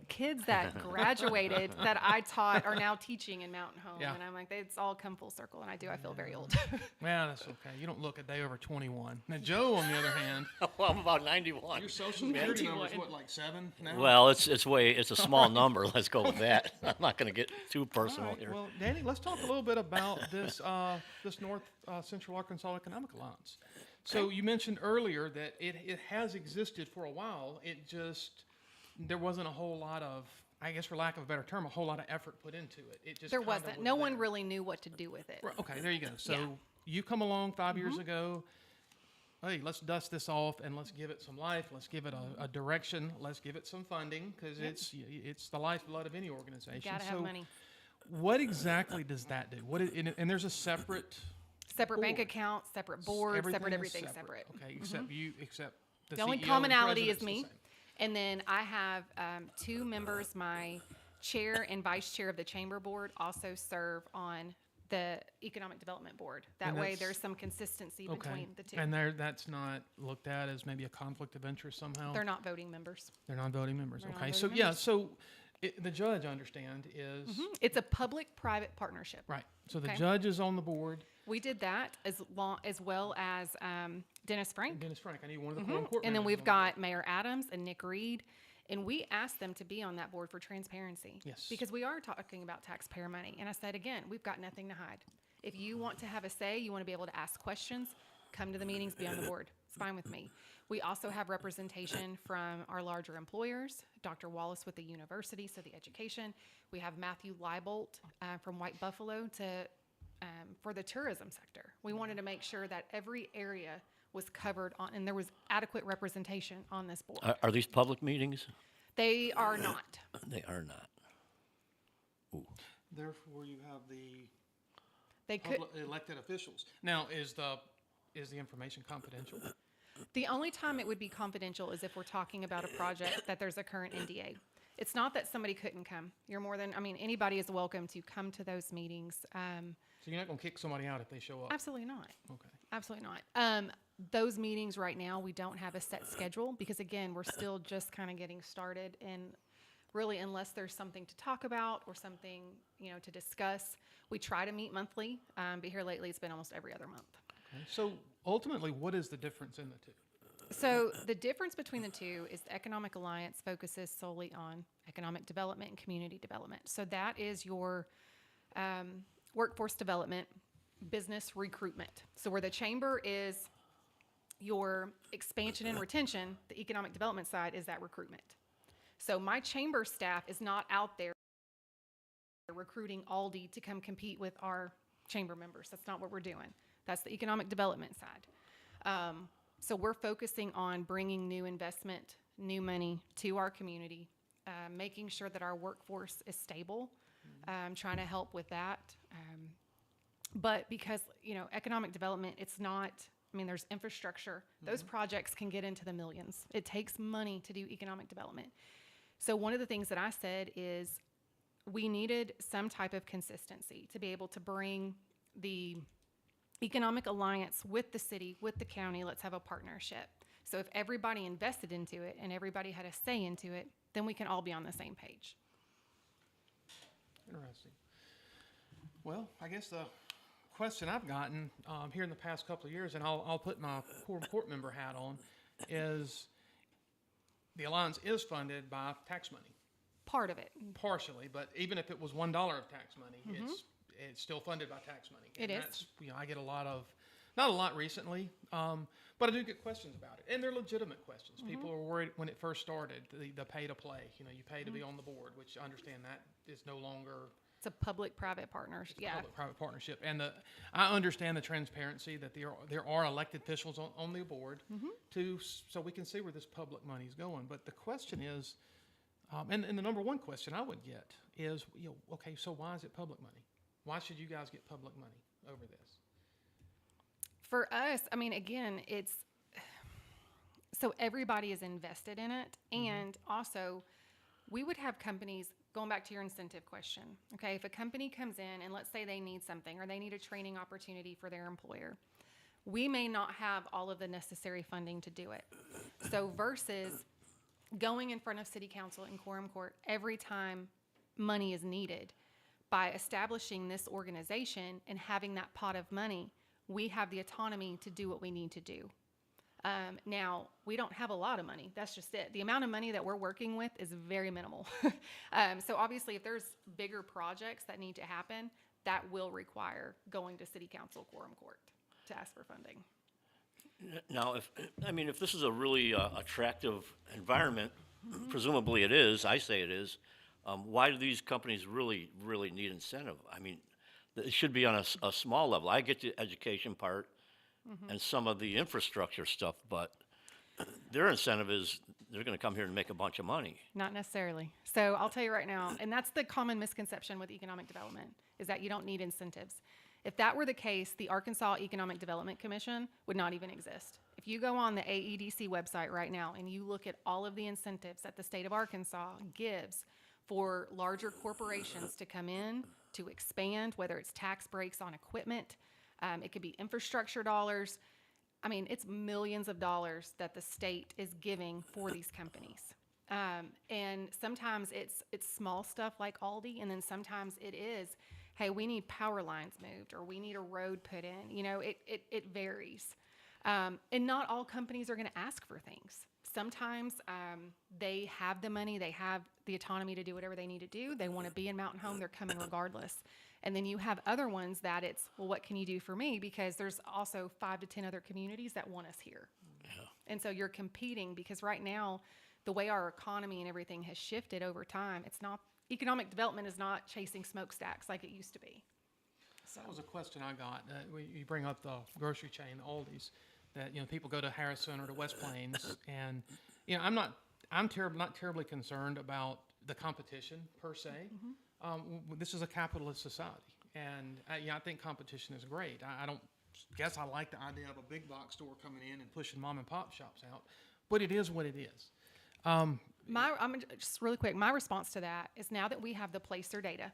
[SPEAKER 3] Kids that graduated that I taught are now teaching in Mountain Home.
[SPEAKER 1] Yeah.
[SPEAKER 3] And I'm like, it's all come full circle. And I feel very old.
[SPEAKER 1] Well, that's okay. You don't look a day over 21. Now, Joe, on the other hand,
[SPEAKER 2] Well, I'm about 91.
[SPEAKER 1] your social security number is
[SPEAKER 3] 91.
[SPEAKER 1] what, like 7 now?
[SPEAKER 2] Well, it's a small number. Let's go with that. I'm not going to get too
[SPEAKER 1] All
[SPEAKER 2] personal
[SPEAKER 1] right.
[SPEAKER 2] here.
[SPEAKER 1] Well, Danny, let's talk a little bit about this this North Central Arkansas Economic Alliance. So you mentioned earlier that it has existed for a while. It just there wasn't a whole lot of, I guess, for lack of a better term, a whole lot of effort put into it. It just
[SPEAKER 3] There
[SPEAKER 1] kinda
[SPEAKER 3] wasn't.
[SPEAKER 1] was
[SPEAKER 3] No one
[SPEAKER 1] there.
[SPEAKER 3] really knew what to do with it.
[SPEAKER 1] Right, okay, there you go. So
[SPEAKER 3] Yeah. Mm-hmm.
[SPEAKER 1] you come along 5 years ago. Hey, let's dust this off and let's give it some life. Let's give it a direction. Let's give it some funding because it's the lifeblood of any organization.
[SPEAKER 3] You gotta have money.
[SPEAKER 1] What exactly does that do? And there's a separate
[SPEAKER 3] Separate bank
[SPEAKER 1] board.
[SPEAKER 3] account, separate board, separate everything
[SPEAKER 1] is
[SPEAKER 3] separate.
[SPEAKER 1] Okay, except the
[SPEAKER 3] The only
[SPEAKER 1] CEO and
[SPEAKER 3] commonality is
[SPEAKER 1] president's the
[SPEAKER 3] me.
[SPEAKER 1] same.
[SPEAKER 3] And then I have 2 members. My chair and vice chair of the chamber board also serve on the economic development board. That
[SPEAKER 1] And
[SPEAKER 3] way
[SPEAKER 1] that's-
[SPEAKER 3] there's some consistency
[SPEAKER 1] Okay,
[SPEAKER 3] between the 2.
[SPEAKER 1] and that's not looked at as maybe a conflict of interest somehow.
[SPEAKER 3] They're not voting members.
[SPEAKER 1] They're non-voting members.
[SPEAKER 3] They're
[SPEAKER 1] Okay,
[SPEAKER 3] non-voting
[SPEAKER 1] so yeah,
[SPEAKER 3] members.
[SPEAKER 1] so the judge, I understand, is
[SPEAKER 3] It's a public-private partnership.
[SPEAKER 1] right. So the
[SPEAKER 3] Okay.
[SPEAKER 1] judge is on the board.
[SPEAKER 3] We did that as well as Dennis Frank.
[SPEAKER 1] Dennis Frank, I need one of the quote-unquote
[SPEAKER 3] And then
[SPEAKER 1] members
[SPEAKER 3] we've
[SPEAKER 1] on the
[SPEAKER 3] got Mayor Adams and Nick Reed. And we asked them to be on that board for transparency.
[SPEAKER 1] Yes.
[SPEAKER 3] Because we are talking about taxpayer money. And I said, again, we've got nothing to hide. If you want to have a say, you want to be able to ask questions, come to the meetings, be on the board. It's fine with me. We also have representation from our larger employers, Dr. Wallace with the university, so the education. We have Matthew Leibolt from White Buffalo for the tourism sector. We wanted to make sure that every area was covered and there was adequate representation on this board.
[SPEAKER 2] Are these public meetings?
[SPEAKER 3] They are not.
[SPEAKER 2] They are not.
[SPEAKER 1] Therefore, you have the
[SPEAKER 3] They could.
[SPEAKER 1] elected officials. Now, is the information confidential?
[SPEAKER 3] The only time it would be confidential is if we're talking about a project that there's a current NDA. It's not that somebody couldn't come. Anybody is welcome to come to those meetings.
[SPEAKER 1] So you're not going to kick somebody out if they show up?
[SPEAKER 3] Absolutely not.
[SPEAKER 1] Okay.
[SPEAKER 3] Absolutely not. Those meetings right now, we don't have a set schedule because, again, we're still just kind of getting started. And really, unless there's something to talk about or something, to discuss, we try to meet monthly. But here lately, it's been almost every other month.
[SPEAKER 1] Okay. So ultimately, what is the difference in the two?
[SPEAKER 3] So the difference between the two is the Economic Alliance focuses solely on economic development and community development. So that is your workforce development, business recruitment. So where the chamber is your expansion and retention, the economic development side is that recruitment. So my chamber staff is not out there recruiting Aldi to come compete with our chamber members. That's not what we're doing. That's the economic development side. So we're focusing on bringing new investment, new money to our community, making sure that our workforce is stable, trying to help with that. But because, economic development, it's not, there's infrastructure. Those projects can get into the millions. It takes money to do economic development. So one of the things that I said is we needed some type of consistency to be able to bring the economic alliance with the city, with the county. Let's have a partnership. So if everybody invested into it and everybody had a say into it, then we can all be on the same page.
[SPEAKER 1] Interesting. Well, I guess the question I've gotten here in the past couple of years, and I'll put my court member hat on, is the alliance is funded by tax money.
[SPEAKER 3] Part of it.
[SPEAKER 1] Partially, but even if it was $1 of tax money, it's still funded by tax money.
[SPEAKER 3] It
[SPEAKER 1] And
[SPEAKER 3] is.
[SPEAKER 1] That's, I get a lot of, not a lot recently, But I do get questions about it, and they're legitimate questions. People were worried when it first started, the pay to play. You know, you pay to be on the board, which I understand that is no longer
[SPEAKER 3] It's a public-private partnership. Yeah.
[SPEAKER 1] public-private partnership. And I understand the transparency that there are elected officials on the board so we can see where this public money is going. But the question is, and the number one question I would get is, okay, so why is it public money? Why should you guys get public money over this?
[SPEAKER 3] For us, I mean, again, it's so everybody is invested in it. And also, we would have companies, going back to your incentive question, okay, if a company comes in and let's say they need something or they need a training opportunity for their employer, we may not have all of the necessary funding to do it. So versus going in front of city council in quorum court every time money is needed, by establishing this organization and having that pot of money, we have the autonomy to do what we need to do. Now, we don't have a lot of money. That's just it. The amount of money that we're working with is very minimal. So obviously, if there's bigger projects that need to happen, that will require going to city council quorum court to ask for funding.
[SPEAKER 2] Now, if this is a really attractive environment, presumably it is, I say it is, why do these companies really need incentive? I mean, it should be on a small level. I get the education part and some of the infrastructure stuff, but their incentive is they're going to come here and make a bunch of money.
[SPEAKER 3] Not necessarily. So I'll tell you right now, and that's the common misconception with economic development, is that you don't need incentives. If that were the case, the Arkansas Economic Development Commission would not even exist. If you go on the AEDC website right now and you look at all of the incentives that the state of Arkansas gives for larger corporations to come in, to expand, whether it's tax breaks on equipment, it could be infrastructure dollars. I mean, it's millions of dollars that the state is giving for these companies. And sometimes it's small stuff like Aldi, and then sometimes it is, hey, we need power lines moved, or we need a road put in. You know, it varies. And not all companies are going to ask for things. Sometimes they have the money, they have the autonomy to do whatever they need to do. They want to be in Mountain Home, they're coming regardless. And then you have other ones that it's, well, what can you do for me? Because there's also 5 to 10 other communities that want us here. Yeah. And so you're competing, because right now, the way our economy and everything has shifted over time, it's not, economic development is not chasing smokestacks like it used to be. So
[SPEAKER 1] that was a question I got. You bring up the grocery chain, Aldi's, that people go to Harrison or to West Plains, and I'm not terribly concerned about the competition per se. This is a capitalist society, and I think competition is great. I don't guess I like the idea of a big box store coming in and pushing mom and pop shops out, but it is what it is.
[SPEAKER 3] I'm just really quick. My response to that is, now that we have the placer data,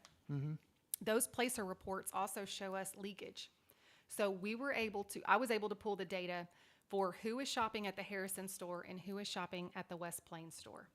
[SPEAKER 3] those placer reports also show us leakage. So I was able to pull the data for who is shopping at the Harrison store and who is shopping at the West Plains store.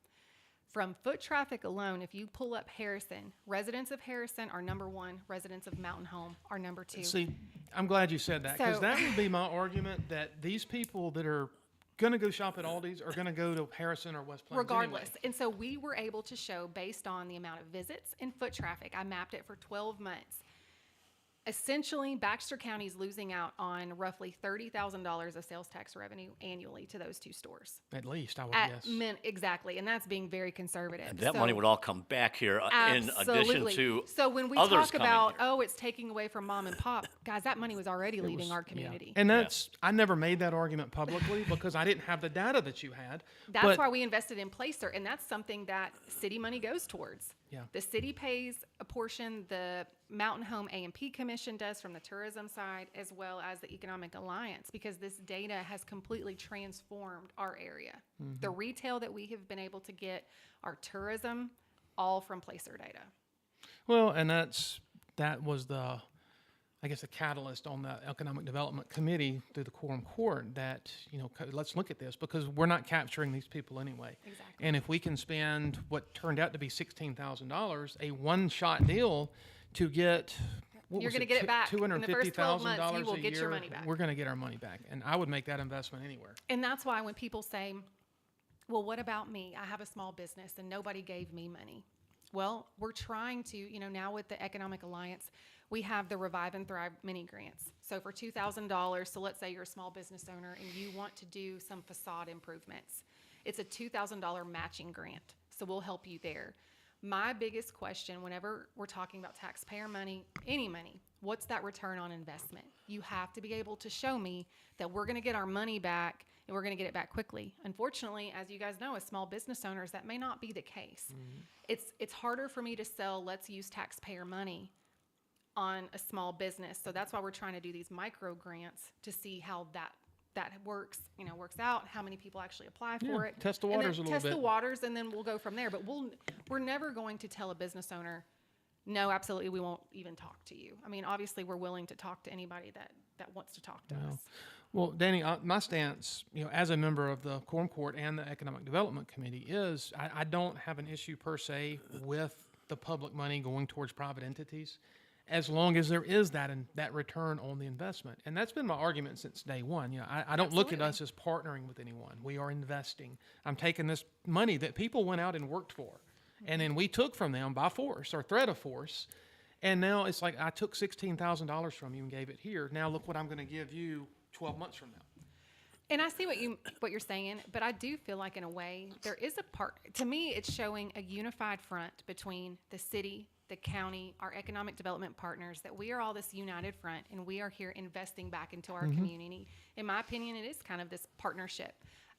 [SPEAKER 3] From foot traffic alone, if you pull up Harrison, residents of Harrison are number 1, residents of Mountain Home are number 2.
[SPEAKER 1] See, I'm glad you said that, because
[SPEAKER 3] So-
[SPEAKER 1] that would be my argument, that these people that are going to go shop at Aldi's are going to go to Harrison or West Plains
[SPEAKER 3] Regardless.
[SPEAKER 1] anyway.
[SPEAKER 3] And so we were able to show, based on the amount of visits and foot traffic, I mapped it for 12 months. Essentially, Baxter County is losing out on roughly $30,000 of sales tax revenue annually to those 2 stores.
[SPEAKER 1] At least, I would guess.
[SPEAKER 3] Exactly, and that's being very conservative.
[SPEAKER 2] And that
[SPEAKER 3] So-
[SPEAKER 2] money would all come back here in addition
[SPEAKER 3] Absolutely.
[SPEAKER 2] to
[SPEAKER 3] So when we
[SPEAKER 2] others
[SPEAKER 3] talk
[SPEAKER 2] coming
[SPEAKER 3] about,
[SPEAKER 2] here.
[SPEAKER 3] oh, it's taking away from mom and pop, guys, that money was already leaving our community.
[SPEAKER 1] And I never made that argument publicly because I didn't have the data that you had.
[SPEAKER 3] That's
[SPEAKER 1] but
[SPEAKER 3] why we invested in Placer, and that's something that city money goes towards.
[SPEAKER 1] Yeah.
[SPEAKER 3] The city pays a portion, the Mountain Home A&P Commission does from the tourism side, as well as the Economic Alliance, because this data has completely transformed our area. The retail that we have been able to get, our tourism, all from Placer data.
[SPEAKER 1] Well, and that was the catalyst on the Economic Development Committee through the Quorum Court, that, let's look at this, because we're not capturing these people anyway.
[SPEAKER 3] Exactly.
[SPEAKER 1] And if we can spend what turned out to be $16,000, a one-shot deal to get,
[SPEAKER 3] You're going to get it back. In the first 12 months,
[SPEAKER 1] $250,000
[SPEAKER 3] you will
[SPEAKER 1] a
[SPEAKER 3] get
[SPEAKER 1] year,
[SPEAKER 3] your money back.
[SPEAKER 1] we're going to get our money back. And I would make that investment anywhere.
[SPEAKER 3] And that's why when people say, well, what about me? I have a small business and nobody gave me money. Well, we're trying to, now with the Economic Alliance, we have the Revive and Thrive mini grants. So for $2,000, so let's say you're a small business owner and you want to do some facade improvements. It's a $2,000 matching grant. So we'll help you there. My biggest question whenever we're talking about taxpayer money, any money, what's that return on investment? You have to be able to show me that we're going to get our money back and we're going to get it back quickly. Unfortunately, as you guys know, as small business owners, that may not be the case. It's harder for me to sell, let's use taxpayer money on a small business. So that's why we're trying to do these micro grants to see how that works, works out, how many people actually apply for it.
[SPEAKER 1] Test the
[SPEAKER 3] And then
[SPEAKER 1] waters a little
[SPEAKER 3] test
[SPEAKER 1] bit.
[SPEAKER 3] the waters, and then we'll go from there. But we're never going to tell a business owner, no, absolutely, we won't even talk to you. I mean, obviously, we're willing to talk to anybody that wants to talk to us.
[SPEAKER 1] Well, Danny, my stance, as a member of the Quorum Court and the Economic Development Committee is I don't have an issue per se with the public money going towards private entities, as long as there is that return on the investment. And that's been my argument since day one. I don't look at us as partnering with anyone. We are investing. I'm taking this money that people went out and worked for, and then we took from them by force or threat of force. And now it's like I took $16,000 from you and gave it here. Now look what I'm going to give you 12 months from now.
[SPEAKER 3] And I see what you're saying, but I do feel like in a way there is a part. To me, it's showing a unified front between the city, the county, our economic development partners, that we are all this united front and we are here investing back into our community. In my opinion, it is kind of this partnership.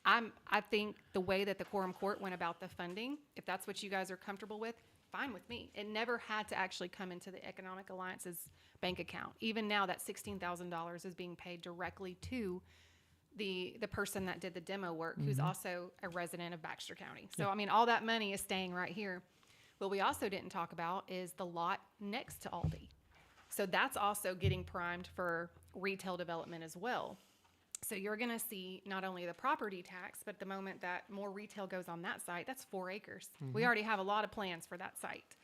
[SPEAKER 3] I think the way that the Quorum Court went about the funding, if that's what you guys are comfortable with, fine with me. It never had to actually come into the Economic Alliance's bank account. Even now, that $16,000 is being paid directly to the person that did the demo work, who's also a resident of Baxter County. So, I mean, all that money is staying right here. What we also didn't talk about is the lot next to Aldi. So that's also getting primed for retail development as well. So you're going to see not only the property tax, but the moment that more retail goes on that site, that's 4 acres. We already have a lot of plans for that site.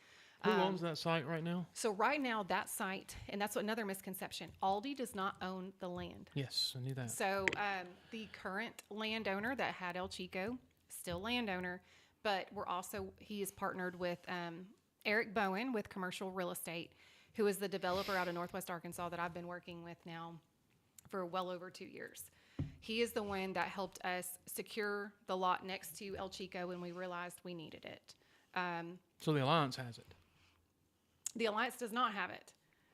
[SPEAKER 1] Who owns that site right now?
[SPEAKER 3] So right now, that site, and that's another misconception, Aldi does not own the land.
[SPEAKER 1] Yes, I knew that.
[SPEAKER 3] So the current landowner that had El Chico, still landowner, but he is partnered with Eric Bowen with Commercial Real Estate, who is the developer out of Northwest Arkansas that I've been working with now for well over 2 years. He is the one that helped us secure the lot next to El Chico when we realized we needed it.
[SPEAKER 1] So the Alliance has it.
[SPEAKER 3] The Alliance does not have it.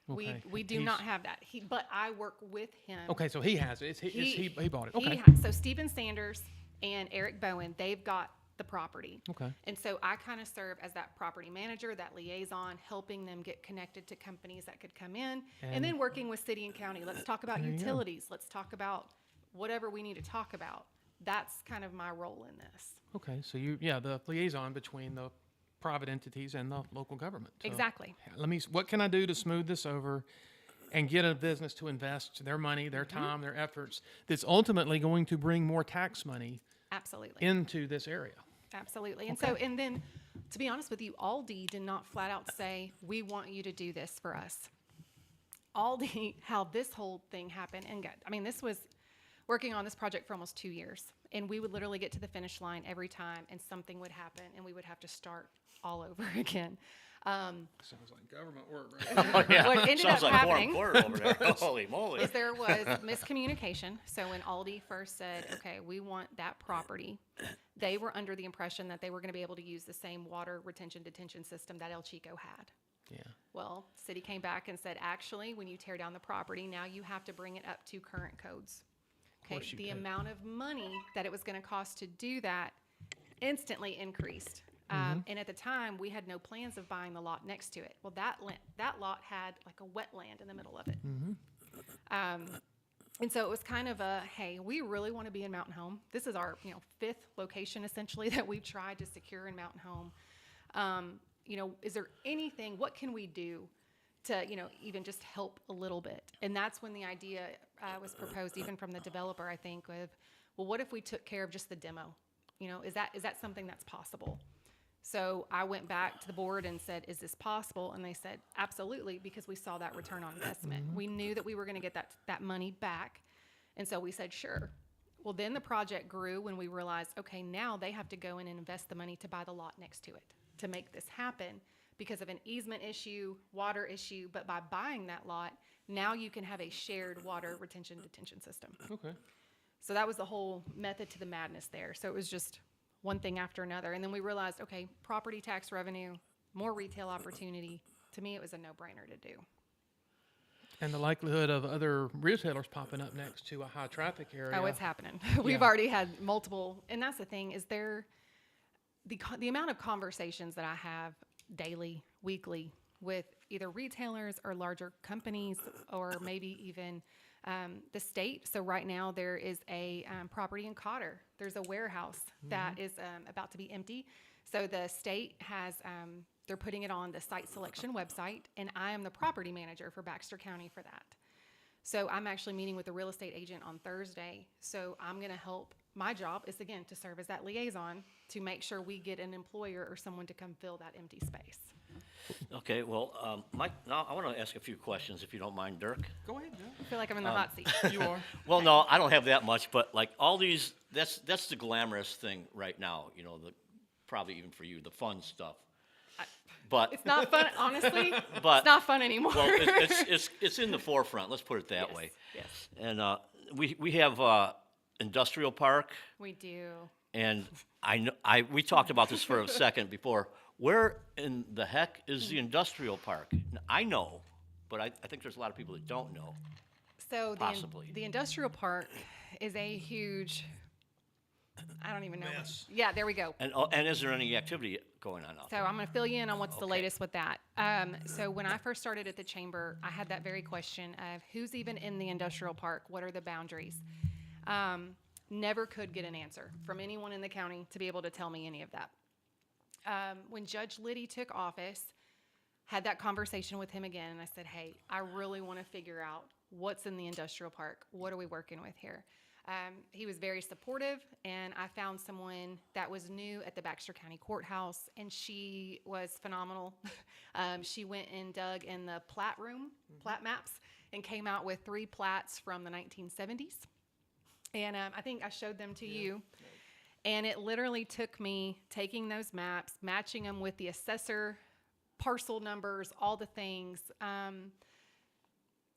[SPEAKER 1] Okay.
[SPEAKER 3] We do not have that. But I work with him.
[SPEAKER 1] Okay, so he has it. He bought it. Okay.
[SPEAKER 3] So Stephen Sanders and Eric Bowen, they've got the property.
[SPEAKER 1] Okay.
[SPEAKER 3] And so I kind of serve as that property manager, that liaison, helping them get connected to companies that could come in, and then working with city and county. Let's talk about utilities. Let's talk about whatever we need to talk about. That's kind of my role in this.
[SPEAKER 1] Okay, so the liaison between the private entities and the local government. So
[SPEAKER 3] Exactly.
[SPEAKER 1] what can I do to smooth this over and get a business to invest their money, their time, their efforts that's ultimately going to bring more tax money
[SPEAKER 3] Absolutely.
[SPEAKER 1] into this area?
[SPEAKER 3] Absolutely. And then, to be honest with you, Aldi did not flat out say, we want you to do this for us. Aldi, how this whole thing happened, this was working on this project for almost 2 years. And we would literally get to the finish line every time and something would happen and we would have to start all over again.
[SPEAKER 1] Sounds like government work, right?
[SPEAKER 2] Oh, yeah.
[SPEAKER 3] What ended
[SPEAKER 2] Sounds
[SPEAKER 3] up
[SPEAKER 2] like
[SPEAKER 3] happening
[SPEAKER 2] Quorum Court over there. Holy moly.
[SPEAKER 3] is there was miscommunication. So when Aldi first said, okay, we want that property, they were under the impression that they were going to be able to use the same water retention detention system that El Chico had.
[SPEAKER 1] Yeah.
[SPEAKER 3] Well, city came back and said, actually, when you tear down the property, now you have to bring it up to current codes. Okay,
[SPEAKER 1] course you
[SPEAKER 3] the
[SPEAKER 1] could.
[SPEAKER 3] amount of money that it was going to cost to do that instantly increased. And at the time, we had no plans of buying the lot next to it. Well, that lot had like a wetland in the middle of it. And so it was kind of hey, we really want to be in Mountain Home. This is our 5th location essentially that we've tried to secure in Mountain Home. Is there anything? What can we do to even just help a little bit? And that's when the idea was proposed, even from the developer. I think with, well, what if we took care of just the demo? Is that something that's possible? So I went back to the board and said, is this possible? And they said, absolutely, because we saw that return on investment. We knew that we were going to get that money back. And so we said, sure. Well, then the project grew when we realized, okay, now they have to go in and invest the money to buy the lot next to it. to make this happen because of an easement issue, water issue, but by buying that lot, now you can have a shared water retention detention system.
[SPEAKER 1] Okay.
[SPEAKER 3] So that was the whole method to the madness there. So it was just one thing after another. And then we realized, okay, property tax revenue, more retail opportunity. To me, it was a no-brainer to do.
[SPEAKER 1] And the likelihood of other retailers popping up next to a high traffic area.
[SPEAKER 3] Oh, it's happening. We've
[SPEAKER 1] Yeah.
[SPEAKER 3] already had multiple, and that's the thing, is the amount of conversations that I have daily, weekly, with either retailers or larger companies, or maybe even the state. So right now there is a property in Cotter. There's a warehouse that is about to be empty. So the state has, they're putting it on the site selection website, and I am the property manager for Baxter County for that. So I'm actually meeting with the real estate agent on Thursday. So I'm going to help. My job is, again, to serve as that liaison to make sure we get an employer or someone to come fill that empty space.
[SPEAKER 2] Okay, well, Mike, now I want to ask a few questions, if you don't mind, Dirk.
[SPEAKER 1] Go ahead, Joe.
[SPEAKER 3] I feel like I'm in the hot seat.
[SPEAKER 1] You are.
[SPEAKER 2] Well, no, I don't have that much, but like all these, that's the glamorous thing right now, you know, probably even for you, the fun stuff. But
[SPEAKER 3] It's not fun, honestly.
[SPEAKER 2] But-
[SPEAKER 3] it's not fun anymore.
[SPEAKER 2] well, it's in the forefront. Let's put it that
[SPEAKER 3] Yes,
[SPEAKER 2] way.
[SPEAKER 3] yes.
[SPEAKER 2] And we have industrial park,
[SPEAKER 3] We do.
[SPEAKER 2] and we talked about this for a second before. Where in the heck is the industrial park? I know, but I think there's a lot of people that don't know.
[SPEAKER 3] So
[SPEAKER 2] Possibly.
[SPEAKER 3] the industrial park is a huge, I don't even know.
[SPEAKER 1] Mess.
[SPEAKER 3] Yeah, there we go.
[SPEAKER 2] And is there any activity going on out
[SPEAKER 3] So
[SPEAKER 2] there?
[SPEAKER 3] I'm going to fill you in on what's the
[SPEAKER 2] Okay.
[SPEAKER 3] latest with that. So when I first started at the chamber, I had that very question of who's even in the industrial park? What are the boundaries? Never could get an answer from anyone in the county to be able to tell me any of that. When Judge Liddy took office, had that conversation with him again, and I said, hey, I really want to figure out what's in the industrial park. What are we working with here? He was very supportive, and I found someone that was new at the Baxter County Courthouse, and she was phenomenal. She went and dug in the plat room, plat maps, and came out with 3 plats from the 1970s. And I think I showed them to you. And it literally took me taking those maps, matching them with the assessor, parcel numbers, all the things.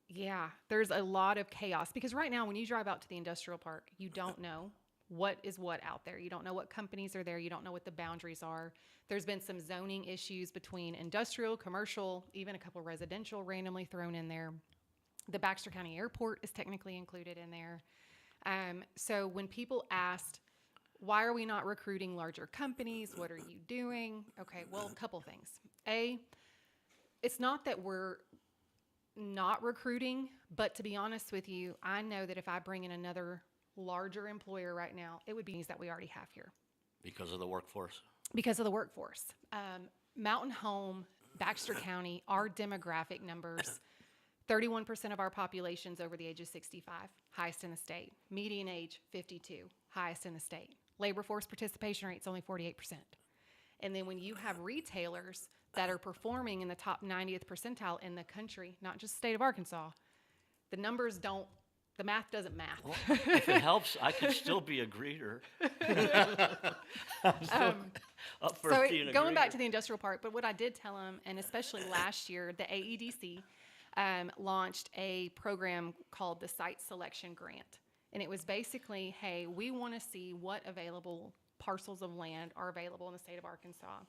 [SPEAKER 3] Yeah, there's a lot of chaos because right now when you drive out to the industrial park, you don't know what is what out there. You don't know what companies are there. You don't know what the boundaries are. There's been some zoning issues between industrial, commercial, even a couple residential randomly thrown in there. The Baxter County Airport is technically included in there. So when people asked, why are we not recruiting larger companies? What are you doing? Okay, well, a couple things. It's not that we're not recruiting, but to be honest with you, I know that if I bring in another larger employer right now, it would be things that we already have here.
[SPEAKER 2] Because of the workforce?
[SPEAKER 3] Because of the workforce. Mountain Home, Baxter County, our demographic numbers, 31% of our population's over the age of 65, highest in the state. Median age, 52, highest in the state. Labor force participation rate's only 48%. And then when you have retailers that are performing in the top 90th percentile in the country, not just the state of Arkansas, the numbers don't, the math doesn't math.
[SPEAKER 2] Well, if it helps, I could still be a greeter. I'm still up for
[SPEAKER 3] So
[SPEAKER 2] being a
[SPEAKER 3] going back
[SPEAKER 2] greeter.
[SPEAKER 3] to the industrial park, but what I did tell them, and especially last year, the AEDC launched a program called the Site Selection Grant. And it was basically, hey, we want to see what available parcels of land are available in the state of Arkansas.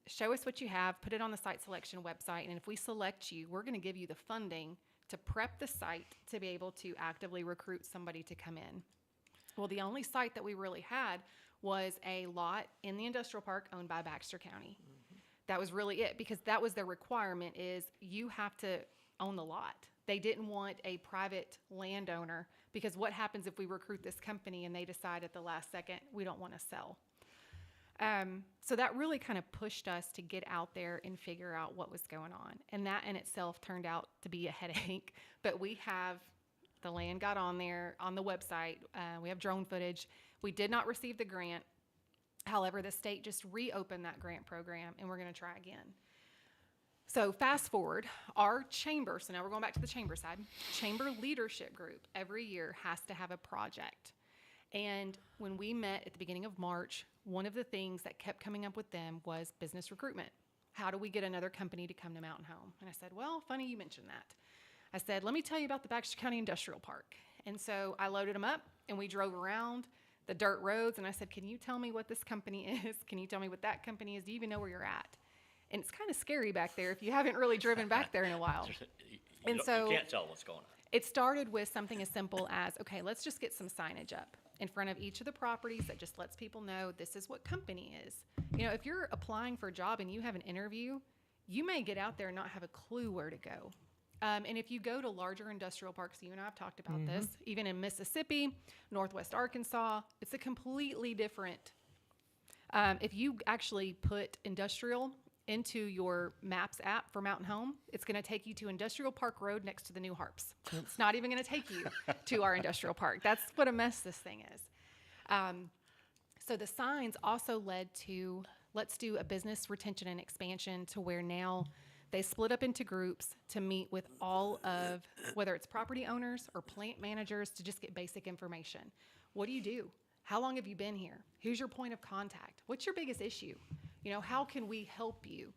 [SPEAKER 3] Show us what you have, put it on the site selection website, and if we select you, we're going to give you the funding to prep the site to be able to actively recruit somebody to come in. Well, the only site that we really had was a lot in the industrial park owned by Baxter County. That was really it, because that was their requirement, is you have to own the lot. They didn't want a private landowner, because what happens if we recruit this company and they decide at the last second we don't want to sell? So that really kind of pushed us to get out there and figure out what was going on. And that in itself turned out to be a headache. But we have, the land got on there on the website. We have drone footage. We did not receive the grant. However, the state just reopened that grant program, and we're going to try again. So fast forward, our chamber, so now we're going back to the chamber side, chamber leadership group every year has to have a project. And when we met at the beginning of March, one of the things that kept coming up with them was business recruitment. How do we get another company to come to Mountain Home? And I said, well, funny you mentioned that. I said, let me tell you about the Baxter County Industrial Park. And so I loaded them up and we drove around the dirt roads. And I said, can you tell me what this company is? Can you tell me what that company is? Do you even know where you're at? And it's kind of scary back there if you haven't really driven back there in a while.
[SPEAKER 2] You can't tell what's going on.
[SPEAKER 3] It started with something as simple as, okay, let's just get some signage up in front of each of the properties that just lets people know this is what company is. You know, if you're applying for a job and you have an interview, you may get out there and not have a clue where to go. And if you go to larger industrial parks, you and I have talked about this, even in Mississippi, Northwest Arkansas, it's a completely different. If you actually put industrial into your Maps app for Mountain Home, it's going to take you to Industrial Park Road next to the new Harps. It's not even going to take you to our industrial park. That's what a mess this thing is. So the signs also led to, let's do a business retention and expansion to where now they split up into groups to meet with all of, whether it's property owners or plant managers, to just get basic information. What do you do? How long have you been here? Who's your point of contact? What's your biggest issue? You know, how can we help you?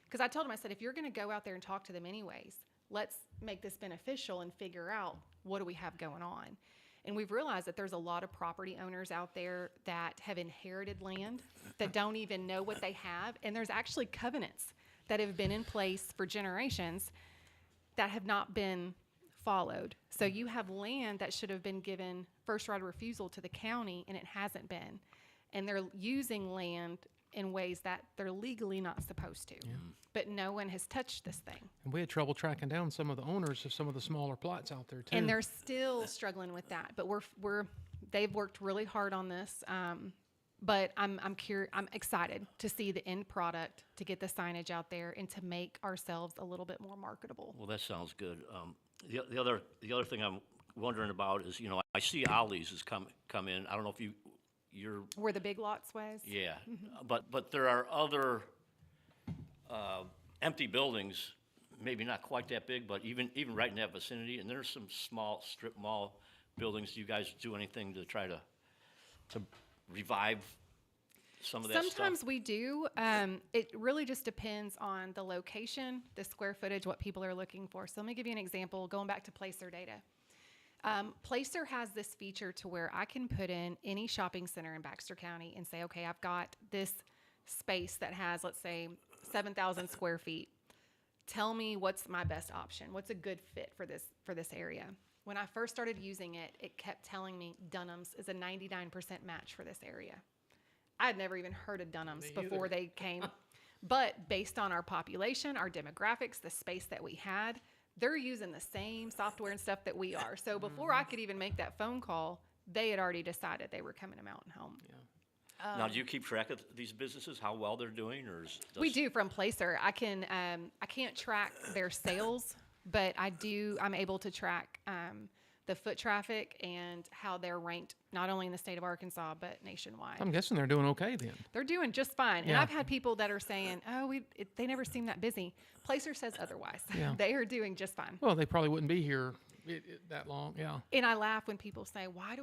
[SPEAKER 3] Because I told him, I said, if you're going to go out there and talk to them anyways, let's make this beneficial and figure out what do we have going on. And we've realized that there's a lot of property owners out there that have inherited land that don't even know what they have. And there's actually covenants that have been in place for generations that have not been followed. So you have land that should have been given first right of refusal to the county, and it hasn't been. And they're using land in ways that they're legally not supposed to. Yeah. But no one has touched this thing.
[SPEAKER 1] And we had trouble tracking down some of the owners of some of the smaller plots out there too.
[SPEAKER 3] And they're still struggling with that. But they've worked really hard on this. But I'm excited to see the end product, to get the signage out there, and to make ourselves a little bit more marketable.
[SPEAKER 2] Well, that sounds good. The other thing I'm wondering about is, you know, I see Ollie's has come in. I don't know if you're
[SPEAKER 3] Where the Big Lots was?
[SPEAKER 2] Yeah, but there are other empty buildings, maybe not quite that big, but even right in that vicinity, and there's some small strip mall buildings. Do you guys do anything to try to revive some of that stuff?
[SPEAKER 3] Sometimes we do. It really just depends on the location, the square footage, what people are looking for. So let me give you an example, going back to Placer data. Placer has this feature to where I can put in any shopping center in Baxter County and say, okay, I've got this space that has, let's say, 7,000 square feet. Tell me what's my best option. What's a good fit for this area? When I first started using it, it kept telling me Dunham's is a 99% match for this area. I had never even heard of Dunham's before they came. But based on our population, our demographics, the space that we had, they're using the same software and stuff that we are. So before I could even make that phone call, they had already decided they were coming to Mountain Home. Yeah.
[SPEAKER 2] Now, do you keep track of these businesses, how well they're doing, or
[SPEAKER 3] we do from Placer. I can't track their sales, but I'm able to track the foot traffic and how they're ranked not only in the state of Arkansas but nationwide.
[SPEAKER 1] I'm guessing they're doing okay then.
[SPEAKER 3] They're doing just fine.
[SPEAKER 1] Yeah.
[SPEAKER 3] And I've had people that are saying, "Oh, they never seem that busy." Placer says otherwise.
[SPEAKER 1] Yeah.
[SPEAKER 3] They are doing just fine.
[SPEAKER 1] Well, they probably wouldn't be here that long. Yeah.
[SPEAKER 3] And I laugh when people say, "Why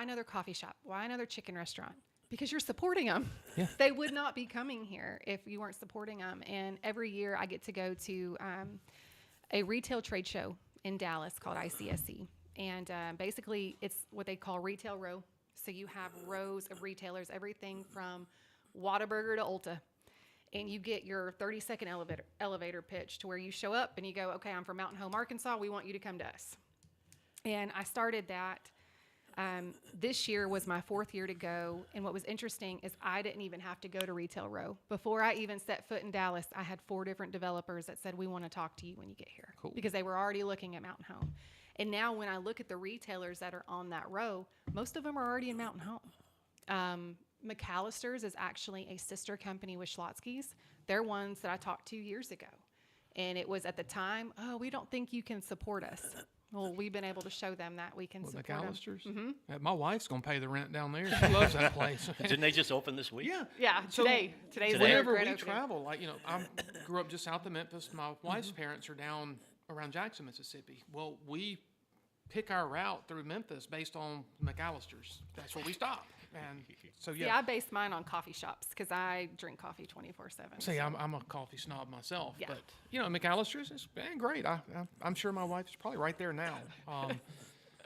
[SPEAKER 3] another coffee shop? Why another chicken restaurant?" Because you're supporting them. Yeah. They would not be coming here if you weren't supporting them. And every year I get to go to a retail trade show in Dallas called ICSC. And basically it's what they call retail row. So you have rows of retailers, everything from Whataburger to Ulta. And you get your 30-second elevator pitch to where you show up and you go, okay, I'm from Mountain Home, Arkansas. We want you to come to us. And I started that. This year was my 4th year to go, and what was interesting is I didn't even have to go to Retail Row. Before I even set foot in Dallas, I had 4 different developers that said, we want to talk to you when you get here. Cool. Because they were already looking at Mountain Home. And now when I look at the retailers that are on that row, most of them are already in Mountain Home. McAllister's is actually a sister company with Schlotzsky's. They're ones that I talked to years ago. And it was at the time, oh, we don't think you can support us. Well, we've been able to show them that we can support them.
[SPEAKER 1] McAllister's? Mm-hmm. My wife's going to pay the rent down there. She loves that place.
[SPEAKER 2] Didn't they just open this week?
[SPEAKER 1] Yeah.
[SPEAKER 3] Yeah, today's
[SPEAKER 1] whenever we travel, like, I grew up just south of Memphis. My wife's parents are down around Jackson, Mississippi. Well, we pick our route through Memphis based on McAllister's. That's where we stop. And so,
[SPEAKER 3] Yeah,
[SPEAKER 1] yeah.
[SPEAKER 3] I base mine on coffee shops because I drink coffee 24/7.
[SPEAKER 1] See, I'm a coffee snob myself,
[SPEAKER 3] Yeah.
[SPEAKER 1] but McAllister's is great. I'm sure my wife's probably right there now.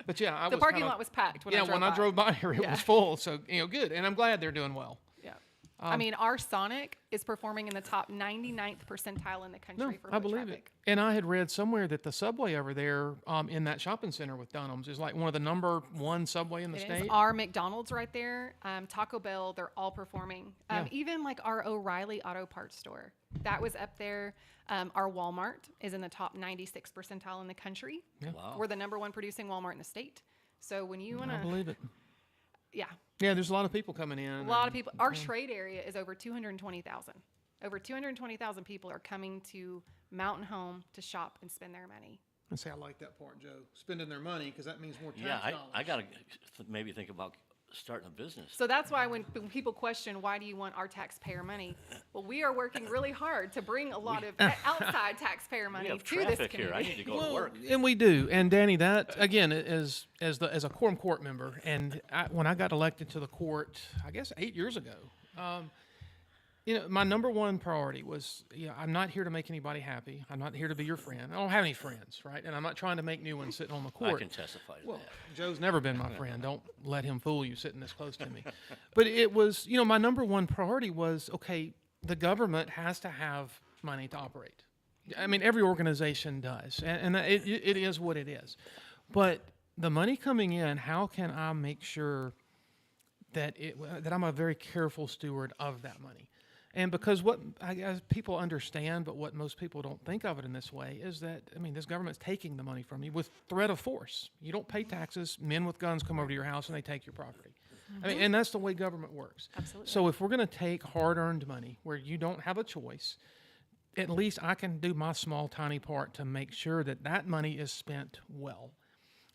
[SPEAKER 1] But yeah, I
[SPEAKER 3] The
[SPEAKER 1] was
[SPEAKER 3] parking
[SPEAKER 1] kinda-
[SPEAKER 3] lot was packed when
[SPEAKER 1] yeah,
[SPEAKER 3] I drove
[SPEAKER 1] when I
[SPEAKER 3] by.
[SPEAKER 1] drove by here, it
[SPEAKER 3] Yeah.
[SPEAKER 1] was full. So good, and I'm glad they're doing well.
[SPEAKER 3] Yeah. I mean, our Sonic is performing in the top 99th percentile in the country
[SPEAKER 1] No,
[SPEAKER 3] for
[SPEAKER 1] I
[SPEAKER 3] foot
[SPEAKER 1] believe
[SPEAKER 3] traffic.
[SPEAKER 1] it. And I had read somewhere that the Subway over there in that shopping center with Dunham's is like one of the number one Subway in the
[SPEAKER 3] It
[SPEAKER 1] state.
[SPEAKER 3] is. Our McDonald's right there, Taco Bell, they're all performing.
[SPEAKER 1] Yeah.
[SPEAKER 3] Even like our O'Reilly Auto Parts store, that was up there. Our Walmart is in the top 96th percentile in the country.
[SPEAKER 2] Wow.
[SPEAKER 3] We're the number one producing Walmart in the state. So when you want
[SPEAKER 1] I
[SPEAKER 3] to,
[SPEAKER 1] believe it.
[SPEAKER 3] yeah,
[SPEAKER 1] Yeah, there's a lot of people coming in.
[SPEAKER 3] a lot of people. Our trade area is over 220,000. Over 220,000 people are coming to Mountain Home to shop and spend their money.
[SPEAKER 1] And say I like that part, Joe. Spending their money because that means more tax
[SPEAKER 2] Yeah,
[SPEAKER 1] dollars.
[SPEAKER 2] I gotta maybe think about starting a business.
[SPEAKER 3] So that's why when people question why do you want our taxpayer money, well, we are working really hard to bring a lot of outside taxpayer
[SPEAKER 2] We
[SPEAKER 3] money
[SPEAKER 2] have
[SPEAKER 3] to this
[SPEAKER 2] traffic here. I
[SPEAKER 3] community.
[SPEAKER 2] need to go to work.
[SPEAKER 1] And we do. And Danny, that again, as a quorum court member, and when I got elected to the court, I guess 8 years ago, my number one priority was, I'm not here to make anybody happy. I'm not here to be your friend. I don't have any friends, right? And I'm not trying to make new ones sitting on the
[SPEAKER 2] I
[SPEAKER 1] court.
[SPEAKER 2] can testify to
[SPEAKER 1] Well,
[SPEAKER 2] that.
[SPEAKER 1] Joe's never been my friend. Don't let him fool you sitting this close to me. But it was, my number one priority was, okay, the government has to have money to operate. I mean, every organization does, and it is what it is. But the money coming in, how can I make sure that I'm a very careful steward of that money? And because what I guess people understand, but what most people don't think of it in this way is that, this government's taking the money from you with threat of force. You don't pay taxes, men with guns come over to your house and they take your property. And that's the way government works.
[SPEAKER 3] Absolutely.
[SPEAKER 1] So if we're going to take hard-earned money where you don't have a choice, at least I can do my small, tiny part to make sure that that money is spent well.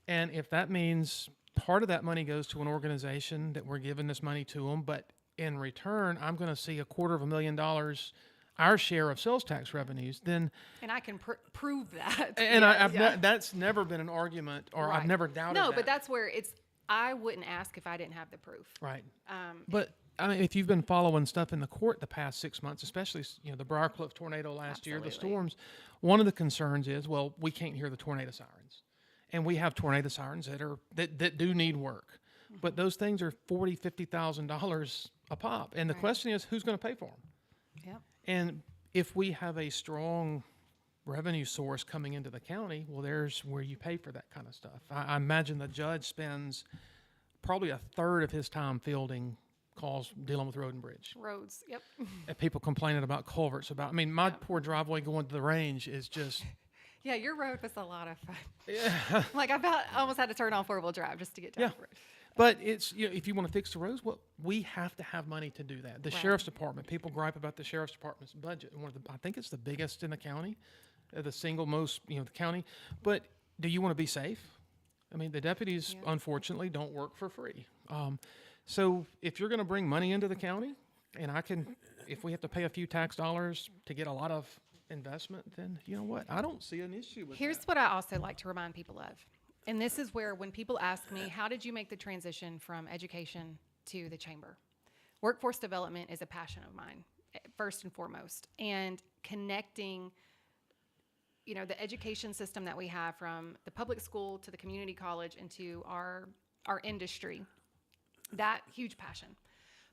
[SPEAKER 1] And if that means part of that money goes to an organization that we're giving this money to them, but in return, I'm going to see $250,000, our share of sales tax revenues, then...
[SPEAKER 3] And I can prove that.
[SPEAKER 1] And
[SPEAKER 3] Yeah.
[SPEAKER 1] that's never been an argument, or I've
[SPEAKER 3] Right.
[SPEAKER 1] never doubted
[SPEAKER 3] No,
[SPEAKER 1] that.
[SPEAKER 3] but that's where I wouldn't ask if I didn't have the proof.
[SPEAKER 1] Right.
[SPEAKER 3] Um,
[SPEAKER 1] But if you've been following stuff in the court the past 6 months, especially the Briarcliff tornado last year, the
[SPEAKER 3] Absolutely.
[SPEAKER 1] storms, one of the concerns is, well, we can't hear the tornado sirens, and we have tornado sirens that do need work, but those things are $40,000-$50,000 a pop, and the
[SPEAKER 3] Right.
[SPEAKER 1] question is, who's going to pay for them?
[SPEAKER 3] Yep.
[SPEAKER 1] And if we have a strong revenue source coming into the county, well, there's where you pay for that kind of stuff. I imagine the judge spends probably a third of his time fielding calls dealing with road and bridge.
[SPEAKER 3] Roads. Yep.
[SPEAKER 1] And people complaining about culverts. My poor driveway going to the range is just...
[SPEAKER 3] Yeah, your road was a lot of fun. Yeah. Like I almost had to turn on 4-wheel drive just to get down
[SPEAKER 1] Yeah.
[SPEAKER 3] the road.
[SPEAKER 1] But it's, if you want to fix the roads, well, we have to have money to do that. The
[SPEAKER 3] Right.
[SPEAKER 1] sheriff's department, people gripe about the sheriff's department's budget. I think it's the biggest in the county, the single most, the county. But do you want to be safe? The deputies,
[SPEAKER 3] Yeah.
[SPEAKER 1] unfortunately, don't work for free. So if you're going to bring money into the county, and if we have to pay a few tax dollars to get a lot of investment, then you know what? I don't see an issue with
[SPEAKER 3] Here's
[SPEAKER 1] that.
[SPEAKER 3] what I also like to remind people of. And this is where when people ask me, how did you make the transition from education to the chamber? Workforce development is a passion of mine, first and foremost. And connecting, the education system that we have from the public school to the community college and to our industry, that huge passion.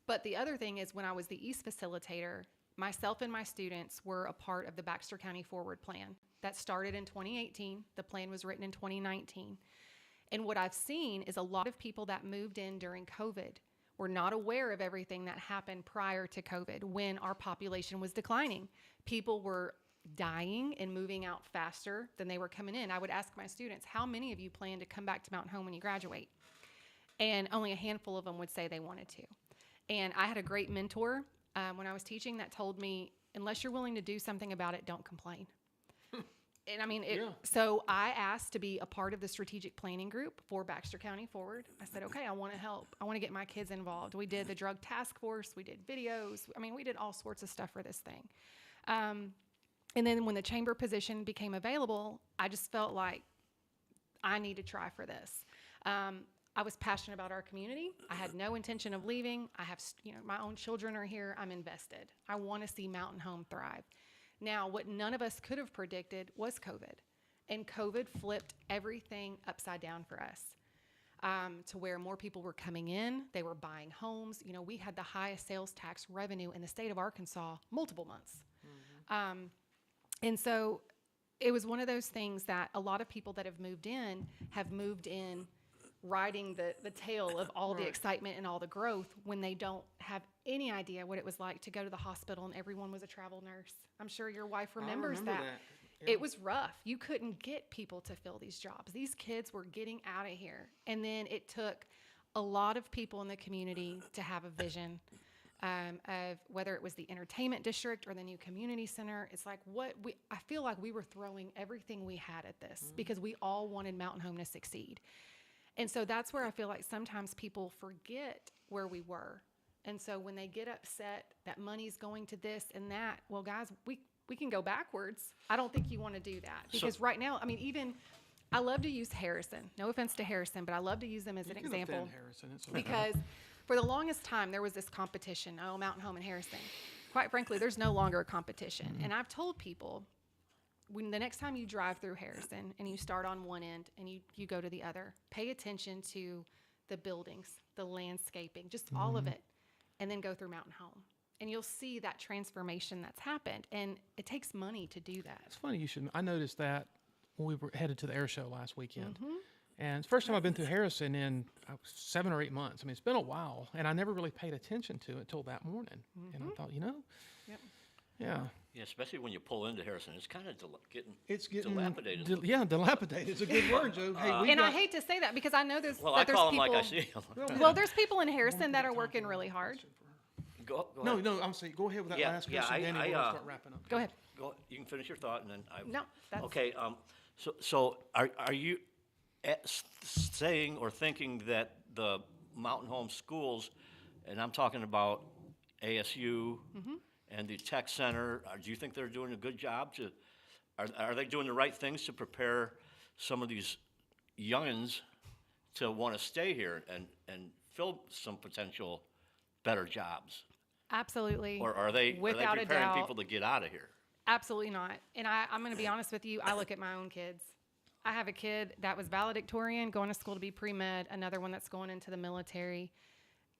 [SPEAKER 3] But the other thing is when I was the East facilitator, myself and my students were a part of the Baxter County Forward Plan. That started in 2018. The plan was written in 2019. And what I've seen is a lot of people that moved in during COVID were not aware of everything that happened prior to COVID when our population was declining. People were dying and moving out faster than they were coming in. I would ask my students, how many of you plan to come back to Mountain Home when you graduate? And only a handful of them would say they wanted to. And I had a great mentor when I was teaching that told me, unless you're willing to do something about it, don't complain. And
[SPEAKER 1] Yeah.
[SPEAKER 3] So I asked to be a part of the strategic planning group for Baxter County Forward. I said, okay, I want to help. I want to get my kids involved. We did the drug task force. We did videos. We did all sorts of stuff for this thing. And then when the chamber position became available, I just felt like I need to try for this. I was passionate about our community. I had no intention of leaving. I have, my own children are here. I'm invested. I want to see Mountain Home thrive. Now, what none of us could have predicted was COVID. And COVID flipped everything upside down for us, to where more people were coming in. They were buying homes. We had the highest sales tax revenue in the state of Arkansas multiple months. And so it was one of those things that a lot of people that have moved in riding the tail of all the excitement and all the growth when they don't have any idea what it was like to go to the hospital and everyone was a travel nurse. I'm sure your wife remembers
[SPEAKER 1] remember
[SPEAKER 3] that.
[SPEAKER 1] Yeah.
[SPEAKER 3] It was rough. You couldn't get people to fill these jobs. These kids were getting out of here. And then it took a lot of people in the community to have a vision of whether it was the entertainment district or the new community center. It's like I feel like we were throwing everything we had at this because we all wanted Mountain Home to succeed. And so that's where I feel like sometimes people forget where we were. And so when they get upset that money's going to this and that, well, guys, we can go backwards. I don't think you want to do that because right now, I love to use Harrison. No offense to Harrison, but I love to use them as an example.
[SPEAKER 1] Offend Harrison. It's okay.
[SPEAKER 3] Because for the longest time, there was this competition. Mountain Home and Harrison. Quite frankly, there's no longer a competition. And I've told people, when the next time you drive through Harrison and you start on one end and you go to the other, pay attention to the buildings, the landscaping, just all of it, and then go through Mountain Home. And you'll see that transformation that's happened. And it takes money to do that.
[SPEAKER 1] It's funny I noticed that when we were headed to the air show last weekend. And it's the first time I've been through Harrison in 7 or 8 months. It's been a while, and I never really paid attention to it till that morning. And I thought,
[SPEAKER 3] Yep.
[SPEAKER 1] yeah.
[SPEAKER 2] Yeah, especially when you pull into Harrison, it's kind of getting
[SPEAKER 1] Dilapidated.
[SPEAKER 2] dilapidated.
[SPEAKER 1] Dilapidated is a good word, Joe. Hey,
[SPEAKER 3] I hate to say that because I know there's
[SPEAKER 2] Well, I
[SPEAKER 3] there's
[SPEAKER 2] call them
[SPEAKER 3] people.
[SPEAKER 2] like I see them.
[SPEAKER 3] Well, there's people in Harrison that are working really hard.
[SPEAKER 2] Go ahead.
[SPEAKER 1] No, I'm saying, go ahead with that
[SPEAKER 2] Yeah,
[SPEAKER 1] last
[SPEAKER 2] yeah,
[SPEAKER 1] question, Danny, we'll start wrapping up.
[SPEAKER 3] Go ahead.
[SPEAKER 2] You can finish your thought, and then I.
[SPEAKER 3] No, that's
[SPEAKER 2] Okay. So are you saying or thinking that the Mountain Home schools, and I'm talking about ASU and the tech center, do you think they're doing a good job are they doing the right things to prepare some of these youngins to want to stay here and fill some potential better jobs?
[SPEAKER 3] Absolutely.
[SPEAKER 2] Or are they
[SPEAKER 3] Without a
[SPEAKER 2] preparing
[SPEAKER 3] doubt.
[SPEAKER 2] people to get out of here?
[SPEAKER 3] Absolutely not. And I'm going to be honest with you. I look at my own kids. I have a kid that was valedictorian, going to school to be pre-med, another one that's going into the military.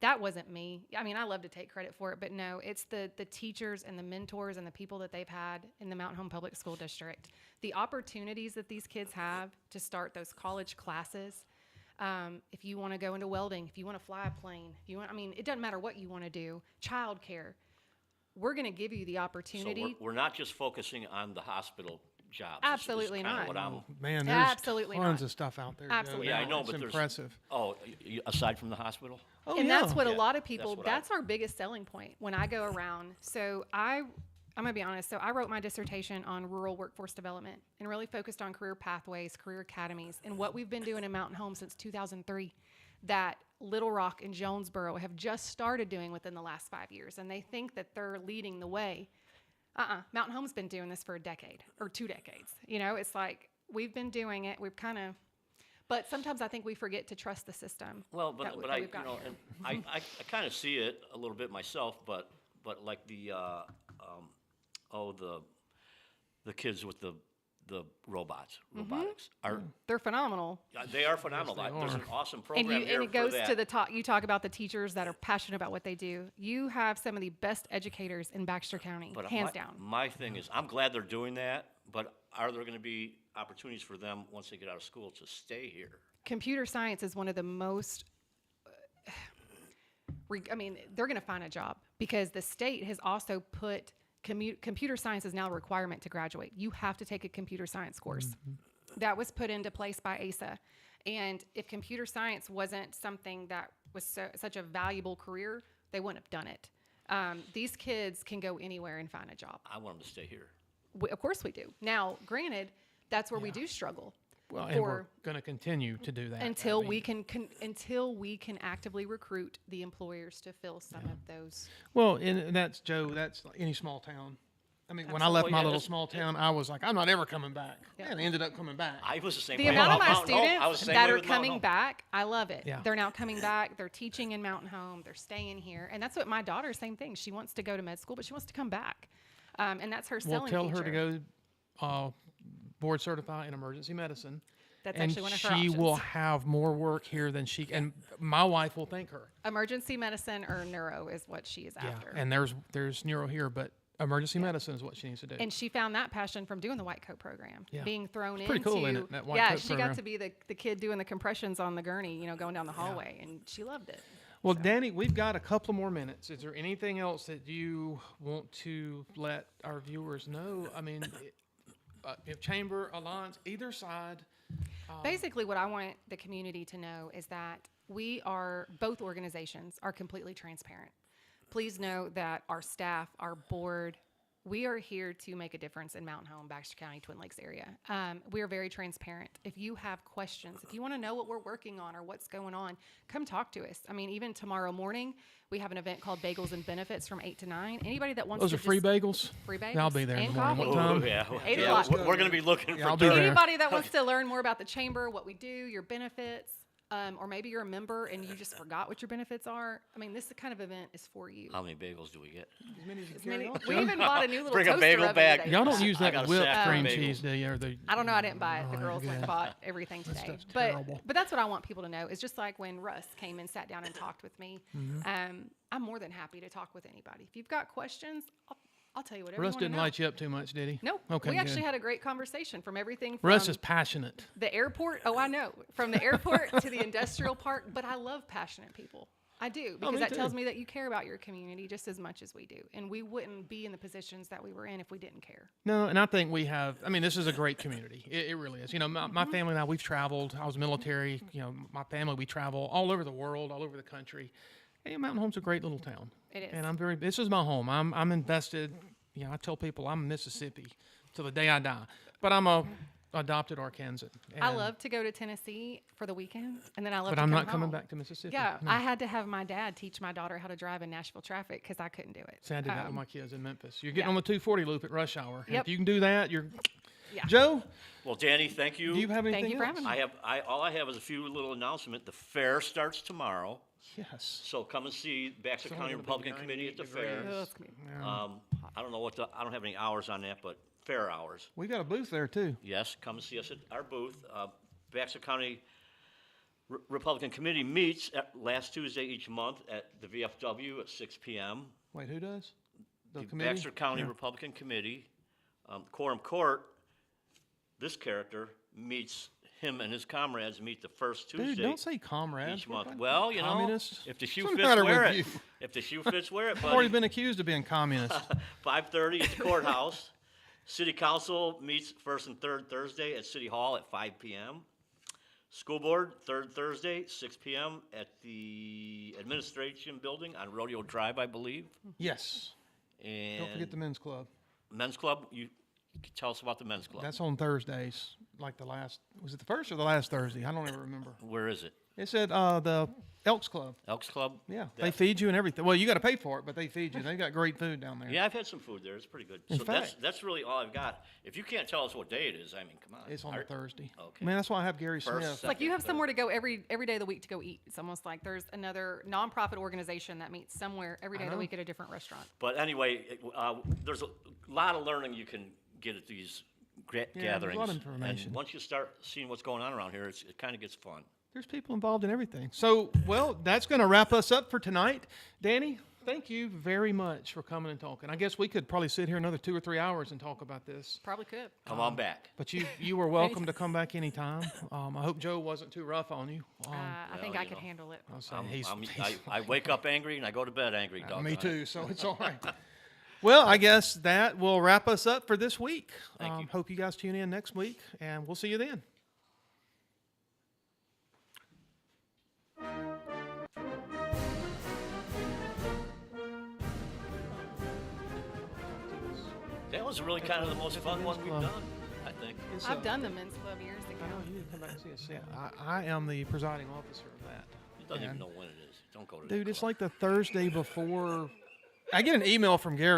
[SPEAKER 3] That wasn't me. I love to take credit for it, but no, it's the teachers and the mentors and the people that they've had in the Mountain Home Public School District. The opportunities that these kids have to start those college classes. If you want to go into welding, if you want to fly a plane, it doesn't matter what you want to do. Childcare. We're going to give you the opportunity.
[SPEAKER 2] So we're not just focusing on the hospital jobs.
[SPEAKER 3] Absolutely
[SPEAKER 2] is kinda
[SPEAKER 3] not.
[SPEAKER 2] what I'm,
[SPEAKER 1] Man, there's
[SPEAKER 3] Absolutely
[SPEAKER 1] tons
[SPEAKER 3] not.
[SPEAKER 1] of stuff out there.
[SPEAKER 3] Absolutely
[SPEAKER 1] Joe.
[SPEAKER 2] yeah, I know,
[SPEAKER 1] It's
[SPEAKER 2] but there's
[SPEAKER 1] impressive.
[SPEAKER 2] Oh, aside from the hospital.
[SPEAKER 1] Oh,
[SPEAKER 3] And
[SPEAKER 1] yeah.
[SPEAKER 3] that's what a
[SPEAKER 2] Yeah,
[SPEAKER 3] lot of people,
[SPEAKER 2] that's
[SPEAKER 3] that's
[SPEAKER 2] what
[SPEAKER 3] our biggest selling point when I go around. So I'm going to be honest. So I wrote my dissertation on rural workforce development and really focused on career pathways, career academies, and what we've been doing in Mountain Home since 2003 that Little Rock and Jonesboro have just started doing within the last 5 years. And they think that they're leading the way. Mountain Home's been doing this for a decade or 2 decades. It's like we've been doing it. We've kind of, but sometimes I think we forget to trust the system.
[SPEAKER 2] Well,
[SPEAKER 3] that
[SPEAKER 2] but I,
[SPEAKER 3] we've got here.
[SPEAKER 2] and I kind of see it a little bit myself, but like the kids with the robotics are
[SPEAKER 3] They're phenomenal.
[SPEAKER 2] they are phenomenal. There's an awesome program
[SPEAKER 3] And
[SPEAKER 2] here
[SPEAKER 3] it goes
[SPEAKER 2] for that.
[SPEAKER 3] to the top. You talk about the teachers that are passionate about what they do. You have some of the best educators in Baxter County,
[SPEAKER 2] But
[SPEAKER 3] hands
[SPEAKER 2] my,
[SPEAKER 3] down.
[SPEAKER 2] My thing is, I'm glad they're doing that, but are there going to be opportunities for them once they get out of school to stay here?
[SPEAKER 3] Computer science is one of the most. They're going to find a job because the state has also put computer science is now a requirement to graduate. You have to take a computer science course. That was put into place by ASA. And if computer science wasn't something that was such a valuable career, they wouldn't have done it. These kids can go anywhere and find a job.
[SPEAKER 2] I want them to stay here.
[SPEAKER 3] Of course we do. Now, granted, that's where we do struggle.
[SPEAKER 1] Well, and we're going to continue to do that.
[SPEAKER 3] Until we can actively recruit the employers to fill some of those.
[SPEAKER 1] Well, and that's, Joe, that's like any small town. I mean, when I left
[SPEAKER 2] Absolutely.
[SPEAKER 1] my
[SPEAKER 2] Yeah,
[SPEAKER 1] little
[SPEAKER 2] that's-
[SPEAKER 1] small town, I was like, I'm not ever coming back.
[SPEAKER 3] Yeah.
[SPEAKER 1] And I ended up coming back.
[SPEAKER 2] I was the same
[SPEAKER 3] The
[SPEAKER 2] way.
[SPEAKER 3] amount of
[SPEAKER 2] with
[SPEAKER 3] my
[SPEAKER 2] Mountain Home. I was
[SPEAKER 3] students
[SPEAKER 2] the same
[SPEAKER 3] that
[SPEAKER 2] way
[SPEAKER 3] are
[SPEAKER 2] with Mountain
[SPEAKER 3] coming
[SPEAKER 2] Home.
[SPEAKER 3] back, I love it.
[SPEAKER 1] Yeah.
[SPEAKER 3] They're now coming back. They're teaching in Mountain Home. They're staying here, and that's what my daughter. Same thing. She wants to go to med school, but she wants to come back, and that's her
[SPEAKER 1] Well,
[SPEAKER 3] selling
[SPEAKER 1] tell
[SPEAKER 3] feature.
[SPEAKER 1] her to go board certify in emergency medicine.
[SPEAKER 3] That's
[SPEAKER 1] and
[SPEAKER 3] actually one of her
[SPEAKER 1] she
[SPEAKER 3] options.
[SPEAKER 1] will have more work here than she and my wife will thank her.
[SPEAKER 3] Emergency medicine or neuro is what she is after.
[SPEAKER 1] And there's neuro here, but emergency medicine is what she needs to do.
[SPEAKER 3] And she found that passion from doing the white coat program,
[SPEAKER 1] Yeah.
[SPEAKER 3] being thrown
[SPEAKER 1] It's pretty
[SPEAKER 3] into.
[SPEAKER 1] cool, isn't it, that white
[SPEAKER 3] yeah,
[SPEAKER 1] coat
[SPEAKER 3] she
[SPEAKER 1] program?
[SPEAKER 3] got to be the kid doing the compressions on the gurney, going down the hallway, and she loved it.
[SPEAKER 1] Well, Danny, we've got a couple more minutes. Is there anything else that you want to let our viewers know? I mean, if Chamber, Alliance, either side.
[SPEAKER 3] Basically, what I want the community to know is that both organizations are completely transparent. Please know that our staff, our board, we are here to make a difference in Mountain Home, Baxter County, Twin Lakes area. We are very transparent. If you have questions, if you want to know what we're working on or what's going on, come talk to us. I mean, even tomorrow morning, we have an event called Bagels and Benefits from 8 to 9. Anybody that wants
[SPEAKER 1] Those
[SPEAKER 3] to
[SPEAKER 1] are free
[SPEAKER 3] just-
[SPEAKER 1] bagels?
[SPEAKER 3] Free bagels.
[SPEAKER 1] Yeah, I'll be there in
[SPEAKER 3] and
[SPEAKER 1] the morning.
[SPEAKER 3] coffee.
[SPEAKER 1] What time?
[SPEAKER 2] Oh, yeah.
[SPEAKER 3] 8
[SPEAKER 2] Yeah,
[SPEAKER 3] o'clock.
[SPEAKER 2] we're going to be looking
[SPEAKER 1] Yeah,
[SPEAKER 2] for
[SPEAKER 1] I'll be
[SPEAKER 2] dirt.
[SPEAKER 1] there.
[SPEAKER 3] Anybody that wants to learn more about the chamber, what we do, your benefits, or maybe you're a member and you just forgot what your benefits are. I mean, this kind of event is for you.
[SPEAKER 2] How many bagels do we get?
[SPEAKER 1] As many as you
[SPEAKER 3] As
[SPEAKER 1] carry
[SPEAKER 3] many-
[SPEAKER 1] on.
[SPEAKER 3] we even bought a new little
[SPEAKER 2] Bring a
[SPEAKER 3] toaster
[SPEAKER 2] bagel
[SPEAKER 3] oven
[SPEAKER 2] bag.
[SPEAKER 3] today.
[SPEAKER 1] Y'all don't use
[SPEAKER 2] I
[SPEAKER 1] that
[SPEAKER 2] got a
[SPEAKER 1] whipped
[SPEAKER 2] sack of
[SPEAKER 1] cream
[SPEAKER 2] bagels.
[SPEAKER 1] cheese, do you? Or the,
[SPEAKER 3] I don't know. I didn't buy it. The
[SPEAKER 1] Oh,
[SPEAKER 3] girls went
[SPEAKER 1] yeah.
[SPEAKER 3] and bought everything today.
[SPEAKER 1] stuff's
[SPEAKER 3] But
[SPEAKER 1] terrible.
[SPEAKER 3] that's what I want people to know. It's just like when Russ came and sat down and talked with me.
[SPEAKER 1] Mm-hmm.
[SPEAKER 3] I'm more than happy to talk with anybody. If you've got questions, I'll tell you whatever
[SPEAKER 1] Russ
[SPEAKER 3] you want
[SPEAKER 1] didn't
[SPEAKER 3] to know.
[SPEAKER 1] light you up too much, did he?
[SPEAKER 3] Nope.
[SPEAKER 1] Okay,
[SPEAKER 3] we actually
[SPEAKER 1] good.
[SPEAKER 3] had a great conversation from everything from
[SPEAKER 1] Russ is passionate.
[SPEAKER 3] the airport. Oh, I know. From the airport to the industrial park. But I love passionate people. I do, because
[SPEAKER 1] me
[SPEAKER 3] that tells
[SPEAKER 1] too.
[SPEAKER 3] me that you care about your community just as much as we do. And we wouldn't be in the positions that we were in if we didn't care.
[SPEAKER 1] No, and I think we have. I mean, this is a great community. It really is. My family and I, we've traveled. I was military. My family, we travel all over the world, all over the country. And Mountain Home's a great little town.
[SPEAKER 3] It is.
[SPEAKER 1] And this is my home. I'm invested. I tell people I'm Mississippi till the day I die. But I'm a adopted Arkansan.
[SPEAKER 3] I
[SPEAKER 1] and-
[SPEAKER 3] love to go to Tennessee for the weekend, and then I love
[SPEAKER 1] But
[SPEAKER 3] to
[SPEAKER 1] I'm
[SPEAKER 3] come
[SPEAKER 1] not coming
[SPEAKER 3] home.
[SPEAKER 1] back to Mississippi.
[SPEAKER 3] Yeah,
[SPEAKER 1] No.
[SPEAKER 3] I had to have my dad teach my daughter how to drive in Nashville traffic because I couldn't do it.
[SPEAKER 1] See, I did that with my kids in Memphis. You're getting
[SPEAKER 3] yeah.
[SPEAKER 1] on the 240 loop at rush hour. And
[SPEAKER 3] Yep.
[SPEAKER 1] If you can do that, you're.
[SPEAKER 3] Yeah.
[SPEAKER 1] Joe,
[SPEAKER 2] Well, Danny, thank you.
[SPEAKER 1] do you have anything
[SPEAKER 3] Thank you for
[SPEAKER 1] else?
[SPEAKER 3] having me.
[SPEAKER 2] All I have is a few little announcement. The fair starts tomorrow,
[SPEAKER 1] Yes.
[SPEAKER 2] so come and see Baxter
[SPEAKER 1] It's
[SPEAKER 2] County
[SPEAKER 1] only gonna be
[SPEAKER 2] Republican Committee at the
[SPEAKER 1] 98
[SPEAKER 2] fair.
[SPEAKER 1] degrees.
[SPEAKER 3] Oh, it's gonna be-
[SPEAKER 2] I don't know I don't have any hours on that, but fair hours.
[SPEAKER 1] We got a booth there too.
[SPEAKER 2] Yes, come and see us at our booth. Baxter County Republican Committee meets last Tuesday each month at the VFW at 6 p.m.
[SPEAKER 1] Wait, who does? The
[SPEAKER 2] The
[SPEAKER 1] committee?
[SPEAKER 2] Baxter County
[SPEAKER 1] Yeah.
[SPEAKER 2] Republican Committee, Quorum Court, this character meets, him and his comrades meet the first Tuesday.
[SPEAKER 1] Dude, don't say comrades.
[SPEAKER 2] each
[SPEAKER 1] We're
[SPEAKER 2] month.
[SPEAKER 1] fucking
[SPEAKER 2] Well,
[SPEAKER 1] communists.
[SPEAKER 2] if the shoe
[SPEAKER 1] What's the
[SPEAKER 2] fits,
[SPEAKER 1] matter
[SPEAKER 2] wear
[SPEAKER 1] with
[SPEAKER 2] it.
[SPEAKER 1] you?
[SPEAKER 2] If the shoe fits, wear it,
[SPEAKER 1] I've already
[SPEAKER 2] buddy.
[SPEAKER 1] been accused of being communist.
[SPEAKER 2] 5:30 at the courthouse. City Council meets first and third Thursday at City Hall at 5 p.m. School Board, third Thursday, 6 p.m. at the Administration Building on Rodeo Drive, I believe.
[SPEAKER 1] Yes.
[SPEAKER 2] And
[SPEAKER 1] Don't forget the men's club.
[SPEAKER 2] Men's Club, you can tell us about the Men's Club.
[SPEAKER 1] That's on Thursdays. Like was it the first or the last Thursday? I don't ever remember.
[SPEAKER 2] Where is it?
[SPEAKER 1] It's at the Elks Club.
[SPEAKER 2] Elks Club?
[SPEAKER 1] Yeah.
[SPEAKER 2] That-
[SPEAKER 1] They feed you and everything. Well, you got to pay for it, but they feed you. They got great food down there.
[SPEAKER 2] Yeah, I've had some food there. It's pretty good.
[SPEAKER 1] In
[SPEAKER 2] So
[SPEAKER 1] fact-
[SPEAKER 2] that's really all I've got. If you can't tell us what day it is, I mean, come on.
[SPEAKER 1] It's on a Thursday.
[SPEAKER 2] Okay.
[SPEAKER 1] Man, that's why I have Gary
[SPEAKER 2] First,
[SPEAKER 1] Smith.
[SPEAKER 3] It's like you have somewhere to go every day of the week to go eat. It's almost like there's another nonprofit organization that meets somewhere every day of the
[SPEAKER 1] know.
[SPEAKER 3] week at a different restaurant.
[SPEAKER 2] But anyway, there's a lot of learning you can get at these
[SPEAKER 1] there's a
[SPEAKER 2] gatherings.
[SPEAKER 1] lot of information.
[SPEAKER 2] And once you start seeing what's going on around here, it kind of gets fun.
[SPEAKER 1] There's people involved in everything. So, well, that's going to wrap us up for tonight. Danny, thank you very much for coming and talking. I guess we could probably sit here another 2 or 3 hours and talk about this.
[SPEAKER 3] Probably could.
[SPEAKER 2] Come on back.
[SPEAKER 1] But you were welcome to come back anytime. I hope Joe wasn't too rough on you.
[SPEAKER 3] I think
[SPEAKER 2] well,
[SPEAKER 3] I
[SPEAKER 2] you
[SPEAKER 3] could
[SPEAKER 2] know.
[SPEAKER 3] handle it.
[SPEAKER 1] I'll say he's
[SPEAKER 2] I wake up angry and I go to bed angry.
[SPEAKER 1] me
[SPEAKER 2] doggone it.
[SPEAKER 1] too, so it's all right. Well, I guess that will wrap us up for this week.
[SPEAKER 2] Thank you.
[SPEAKER 1] Hope you guys tune in next week, and we'll see you then.
[SPEAKER 2] That was really kind of the most fun one we've done, I think.
[SPEAKER 3] I've done the men's club years ago.
[SPEAKER 1] I know, you need to come back and see us. Yeah, I am the presiding officer of that.
[SPEAKER 2] He doesn't even
[SPEAKER 1] And-
[SPEAKER 2] know when it is. Don't go to that
[SPEAKER 1] Dude, it's
[SPEAKER 2] club.
[SPEAKER 1] like the Thursday before. I get an email from Gary.